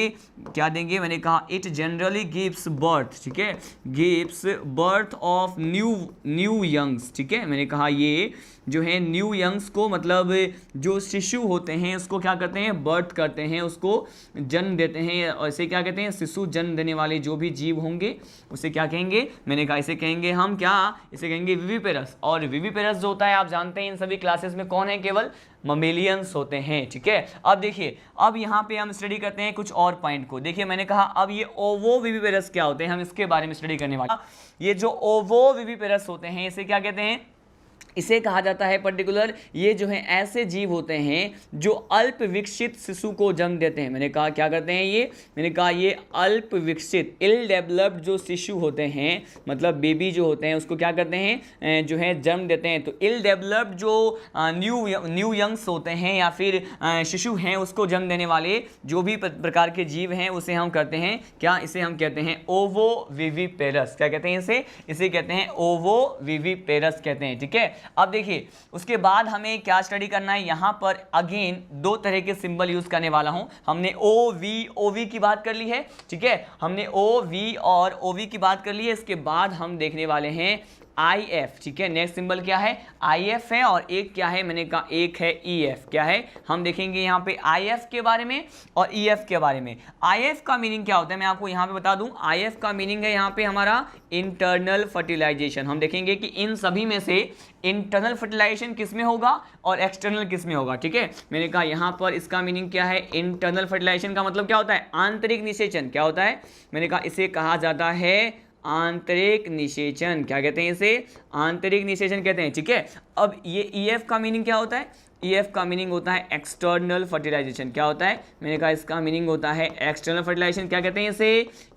क्या देंगे, मैंने कहा इट जनरली गिव्स बर्थ। ठीक है, gives birth of new youngs. ठीक है, मैंने कहा ये जो है न्यू यंग्स को, मतलब जो शिशु होते हैं उसको क्या करते हैं, बर्थ करते हैं, उसको जन्म देते हैं। और इसे क्या कहते हैं, शिशु जन्म देने वाले जो भी जीव होंगे उसे क्या कहेंगे, मैंने कहा इसे कहेंगे हम क्या, इसे कहेंगे विविपेरस। और विविपेरस जो होता है आप जानते हैं इन सभी क्लासेस में कौन है, केवल ममेलियंस होते हैं। ठीक है, अब देखिए अब यहाँ पे हम स्टडी करते हैं कुछ और पॉइंट को। देखिए मैंने कहा अब ये ओवो विविपेरस क्या होते हैं, हम इसके बारे में स्टडी करने वाले। ये जो ओवो विविपेरस होते हैं इसे क्या कहते हैं, इसे कहा जाता है पर्टिकुलर, ये जो है ऐसे जीव होते हैं जो अल्प विकसित शिशु को जन्म देते हैं। मैंने कहा क्या करते हैं ये, मैंने कहा ये अल्प विकसित इल डेवलप्ड जो शिशु होते हैं, मतलब बेबी जो होते हैं उसको क्या करते हैं, जो है जन्म देते हैं। तो इल डेवलप्ड जो न्यू यंग्स होते हैं या फिर शिशु हैं उसको जन्म देने वाले जो भी प्रकार के जीव हैं उसे हम करते हैं क्या, इसे हम कहते हैं ओवो विविपेरस। क्या कहते हैं इसे कहते हैं ओवो विविपेरस कहते हैं। ठीक है, अब देखिए उसके बाद हमें क्या स्टडी करना है, यहां पर अगेन दो तरह के सिंबल यूज करने वाला हूं। हमने ओ वी की बात कर ली है। ठीक है, हमने ओ वी और ओ वी की बात कर ली है। इसके बाद हम देखने वाले हैं IF। ठीक है, नेक्स्ट सिंबल क्या है, IF है, और एक क्या है, मैंने कहा एक है EF। क्या है, हम देखेंगे यहाँ पे IF के बारे में और EF के बारे में। IF का मीनिंग क्या होता है मैं आपको यहाँ पे बता दूं, IF का मीनिंग है यहाँ पे हमारा इंटरनल फर्टिलाइजेशन। हम देखेंगे कि इन सभी में से इंटरनल फर्टिलाइजेशन किस में होगा और एक्सटर्नल किस में होगा। ठीक है, मैंने कहा यहाँ पर इसका मीनिंग क्या है, इंटरनल फर्टिलाइजेशन का मतलब क्या होता है, आंतरिक निषेचन। क्या होता है, मैंने कहा इसे कहा जाता है आंतरिक निषेचन। क्या कहते हैं इसे, आंतरिक निषेचन कहते हैं। ठीक है, अब ये EF का मीनिंग क्या होता है, EF का मीनिंग होता है एक्सटर्नल फर्टिलाइजेशन। क्या होता है, मैंने कहा इसका मीनिंग होता है एक्सटर्नल फर्टिलाइजेशन। क्या कहते हैं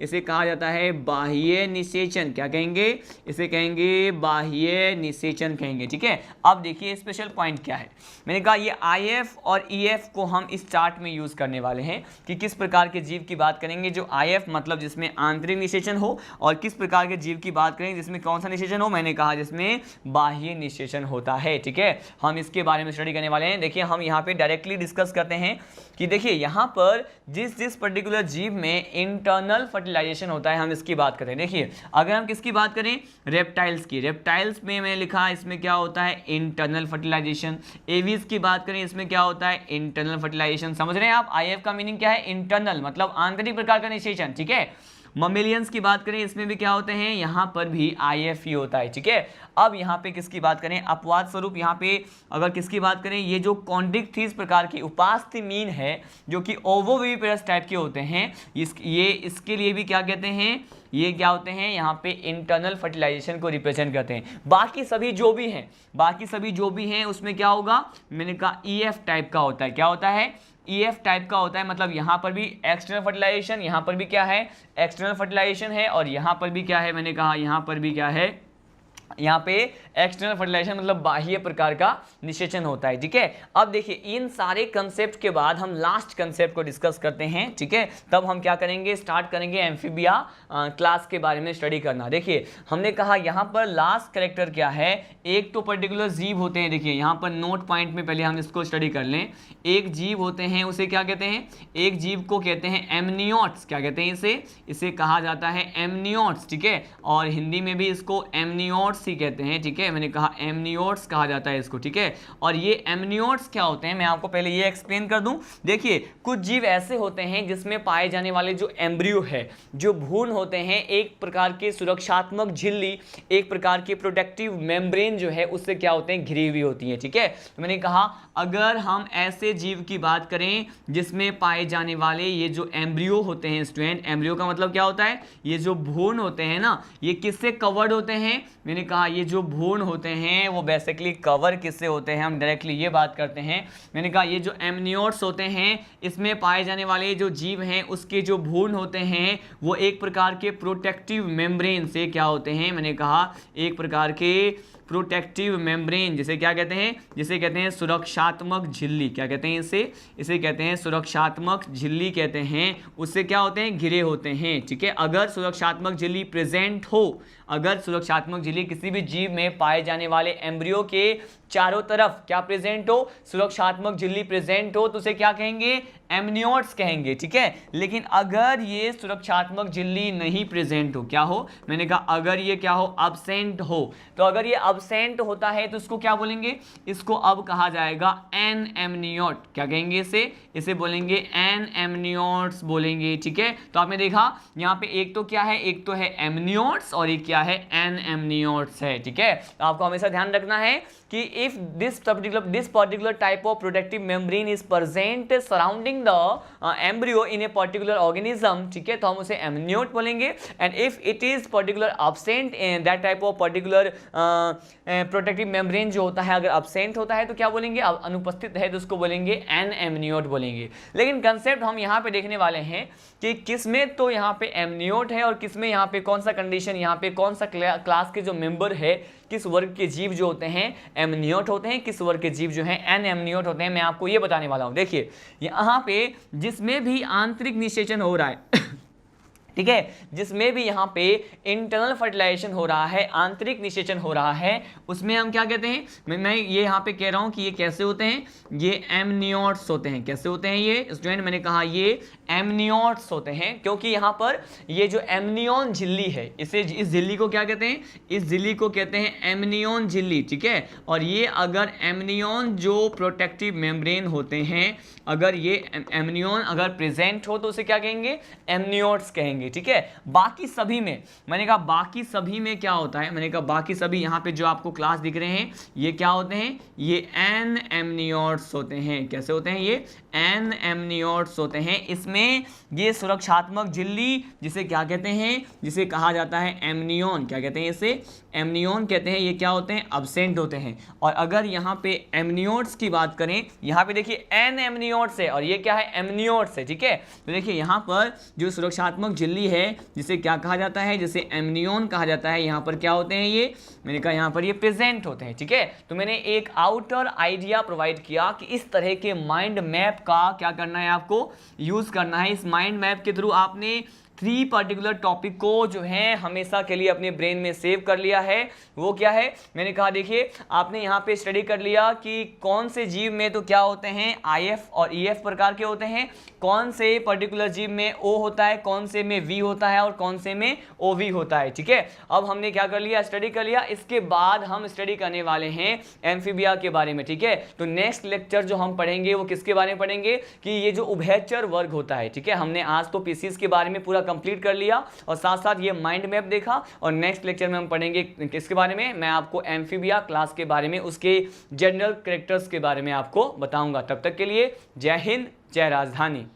इसे कहा जाता है बाह्य निषेचन। क्या कहेंगे, इसे कहेंगे बाह्य निषेचन कहेंगे। ठीक है, अब देखिए स्पेशल पॉइंट क्या है, मैंने कहा ये IF और EF को हम इस चार्ट में यूज करने वाले हैं कि किस प्रकार के जीव की बात करेंगे जो IF मतलब जिसमें आंतरिक निषेचन हो, और किस प्रकार के जीव की बात करेंगे जिसमें कौन सा निषेचन हो, मैंने कहा जिसमें बाह्य निषेचन होता है। ठीक है, हम इसके बारे में स्टडी करने वाले हैं। देखिए हम यहाँ पे डायरेक्टली डिस्कस करते हैं कि देखिए यहाँ पर जिस पर्टिकुलर जीव में इंटरनल फर्टिलाइजेशन होता है हम इसकी बात करें। देखिए अगर हम किसकी बात करें, रेप्टाइल्स की, रेप्टाइल्स में मैंने लिखा इसमें क्या होता है इंटरनल फर्टिलाइजेशन। एवीज की बात करें इसमें क्या होता है इंटरनल फर्टिलाइजेशन। समझ रहे हैं आप, IF का मीनिंग क्या है, इंटरनल मतलब आंतरिक प्रकार का निषेचन। ठीक है, ममेलियंस की बात करें, इसमें भी क्या होते हैं, यहाँ पर भी IFE होता है, ठीक है। अब यहाँ पे किसकी बात करें, अपवाद स्वरूप यहाँ पे अगर किसकी बात करें, ये जो कॉन्ड्रिक्थिस प्रकार की उपास्थ्यमीन है जो कि ओवोविविपेरस टाइप के होते हैं, इसके लिए भी क्या कहते हैं, ये क्या होते हैं, यहाँ पे इंटरनल फर्टिलाइजेशन को रिप्रेजेंट करते हैं। बाकी सभी जो भी हैं उसमें क्या होगा, मैंने कहा EF टाइप का होता है। क्या होता है, EF टाइप का होता है, मतलब यहाँ पर भी एक्सटर्नल फर्टिलाइजेशन, यहाँ पर भी क्या है, एक्सटर्नल फर्टिलाइजेशन है, और यहाँ पर भी क्या है, मैंने कहा यहाँ पर भी क्या है, यहाँ पे एक्सटर्नल फर्टिलाइजेशन मतलब बाह्य प्रकार का निषेचन होता है, ठीक है। अब देखिए इन सारे कंसेप्ट के बाद हम लास्ट कंसेप्ट को डिस्कस करते हैं, ठीक है। तब हम क्या करेंगे, स्टार्ट करेंगे एम्फीबिया क्लास के बारे में स्टडी करना। देखिए हमने कहा यहाँ पर लास्ट कैरेक्टर क्या है, एक तो पर्टिकुलर जीव होते हैं। देखिए यहाँ पर नोट पॉइंट में पहले हम इसको स्टडी कर लें। एक जीव होते हैं, उसे क्या कहते हैं, एक जीव को कहते हैं एमनियोट्स। क्या कहते हैं, इसे कहा जाता है एमनियोट्स, ठीक है। और हिंदी में भी इसको एमनियोट्स ही कहते हैं, ठीक है। मैंने कहा एमनियोट्स कहा जाता है इसको, ठीक है। और ये एमनियोट्स क्या होते हैं, मैं आपको पहले ये एक्सप्लेन कर दूं। देखिए कुछ जीव ऐसे होते हैं जिसमें पाए जाने वाले जो एम्ब्रियो है, जो भ्रूण होते हैं, एक प्रकार के सुरक्षात्मक झिल्ली, एक प्रकार की प्रोटेक्टिव मेम्ब्रेन जो है उससे क्या होते हैं, घिरी हुई होती है, ठीक है। तो मैंने कहा अगर हम ऐसे जीव की बात करें जिसमें पाए जाने वाले ये जो एम्ब्रियो होते हैं, स्टूडेंट, एम्ब्रियो का मतलब क्या होता है, ये जो भ्रूण होते हैं ना, ये किससे कवर्ड होते हैं, मैंने कहा ये जो भ्रूण होते हैं वो बेसिकली कवर किससे होते हैं, हम डायरेक्टली ये बात करते हैं। मैंने कहा ये जो एमनियोट्स होते हैं, इसमें पाए जाने वाले जो जीव हैं उसके जो भ्रूण होते हैं वो एक प्रकार के प्रोटेक्टिव मेम्ब्रेन से क्या होते हैं, मैंने कहा एक प्रकार के प्रोटेक्टिव मेम्ब्रेन, जिसे क्या कहते हैं, जिसे कहते हैं सुरक्षात्मक झिल्ली। क्या कहते हैं इसे कहते हैं सुरक्षात्मक झिल्ली कहते हैं। उससे क्या होते हैं, घिरे होते हैं, ठीक है। अगर सुरक्षात्मक झिल्ली प्रेजेंट हो, अगर सुरक्षात्मक झिल्ली किसी भी जीव में पाए जाने वाले एम्ब्रियो के चारों तरफ क्या प्रेजेंट हो, सुरक्षात्मक झिल्ली प्रेजेंट हो, तो उसे क्या कहेंगे, एमनियोट्स कहेंगे, ठीक है। लेकिन अगर ये सुरक्षात्मक झिल्ली नहीं प्रेजेंट हो, क्या हो, मैंने कहा अगर ये क्या हो, अब्सेंट हो, तो अगर ये अब्सेंट होता है तो इसको क्या बोलेंगे, इसको अब कहा जाएगा एन एमनियोट। क्या कहेंगे इसे बोलेंगे एन एमनियोट्स बोलेंगे, ठीक है। तो आपने देखा यहाँ पे एक तो क्या है, एक तो है एमनियोट्स और एक क्या है, एन एमनियोट्स है, ठीक है। तो आपको हमेशा ध्यान रखना है कि if this particular type of protective membrane is present surrounding the embryo in a particular organism, ठीक है, तो हम उसे एमनियोट बोलेंगे। and if it is particular absent in that type of particular protective membrane जो होता है, अगर absent होता है तो क्या बोलेंगे, अब अनुपस्थित है तो उसको बोलेंगे एन एमनियोट बोलेंगे। लेकिन कंसेप्ट हम यहाँ पे देखने वाले हैं कि किसमें तो यहाँ पे एमनियोट है और किसमें यहाँ पे कौन सा कंडीशन, यहाँ पे कौन सा क्लास के जो मेंबर है, किस वर्ग के जीव जो होते हैं एमनियोट होते हैं, किस वर्ग के जीव जो हैं एन एमनियोट होते हैं, मैं आपको ये बताने वाला हूं। देखिए यहाँ पे जिसमें भी आंतरिक निषेचन हो रहा है ठीक है, जिसमें भी यहाँ पे इंटरनल फर्टिलाइजेशन हो रहा है, आंतरिक निषेचन हो रहा है, उसमें हम क्या कहते हैं, मैं ये यहाँ पे कह रहा हूँ कि ये कैसे होते हैं, ये एमनियोट्स होते हैं। कैसे होते हैं ये स्टूडेंट, मैंने कहा ये एमनियोट्स होते हैं, क्योंकि यहाँ पर ये जो एमनियोन झिल्ली है, इस झिल्ली को क्या कहते हैं, इस झिल्ली को कहते हैं एमनियोन झिल्ली, ठीक है। और ये अगर एमनियोन जो प्रोटेक्टिव मेम्ब्रेन होते हैं, अगर ये एमनियोन अगर प्रेजेंट हो तो उसे क्या कहेंगे, एमनियोट्स कहेंगे, ठीक है। बाकी सभी में, मैंने कहा बाकी सभी में क्या होता है, मैंने कहा बाकी सभी यहाँ पे जो आपको क्लास दिख रहे हैं ये क्या होते हैं, ये एन एमनियोट्स होते हैं। कैसे होते हैं, ये एन एमनियोट्स होते हैं। इसमें ये सुरक्षात्मक झिल्ली, जिसे क्या कहते हैं, जिसे कहा जाता है एमनियोन, क्या कहते हैं इसे, एमनियोन कहते हैं, ये क्या होते हैं, अब्सेंट होते हैं। और अगर यहाँ पे एमनियोट्स की बात करें, यहाँ पे देखिए एन एमनियोट्स है और ये क्या है, एमनियोट्स है, ठीक है। तो देखिए यहाँ पर जो सुरक्षात्मक झिल्ली है, जिसे क्या कहा जाता है, जिसे एमनियोन कहा जाता है, यहाँ पर क्या होते हैं ये, मैंने कहा यहाँ पर ये प्रेजेंट होते हैं, ठीक है। तो मैंने एक आउटर आइडिया प्रोवाइड किया कि इस तरह के माइंड मैप का क्या करना है, आपको यूज करना है। इस माइंड मैप के थ्रू आपने 3 पर्टिकुलर टॉपिक को जो है हमेशा के लिए अपने ब्रेन में सेव कर लिया है। वो क्या है, मैंने कहा देखिए आपने यहाँ पे स्टडी कर लिया कि कौन से जीव में तो क्या होते हैं, IF और EF प्रकार के होते हैं, कौन से पर्टिकुलर जीव में O होता है, कौन से में V होता है और कौन से में OV होता है, ठीक है। अब हमने क्या कर लिया, स्टडी कर लिया। इसके बाद हम स्टडी करने वाले हैं एम्फीबिया के बारे में, ठीक है। तो नेक्स्ट लेक्चर जो हम पढ़ेंगे वो किसके बारे में पढ़ेंगे, कि ये जो उभयचर वर्ग होता है, ठीक है। हमने आज तो पीसीज के बारे में पूरा कंप्लीट कर लिया और साथ साथ ये माइंड मैप देखा। और नेक्स्ट लेक्चर में हम पढ़ेंगे किसके बारे में, मैं आपको एम्फीबिया क्लास के बारे में, उसके जनरल कैरेक्टर्स के बारे में आपको बताऊंगा। तब तक के लिए जय हिंद, जय राजधानी।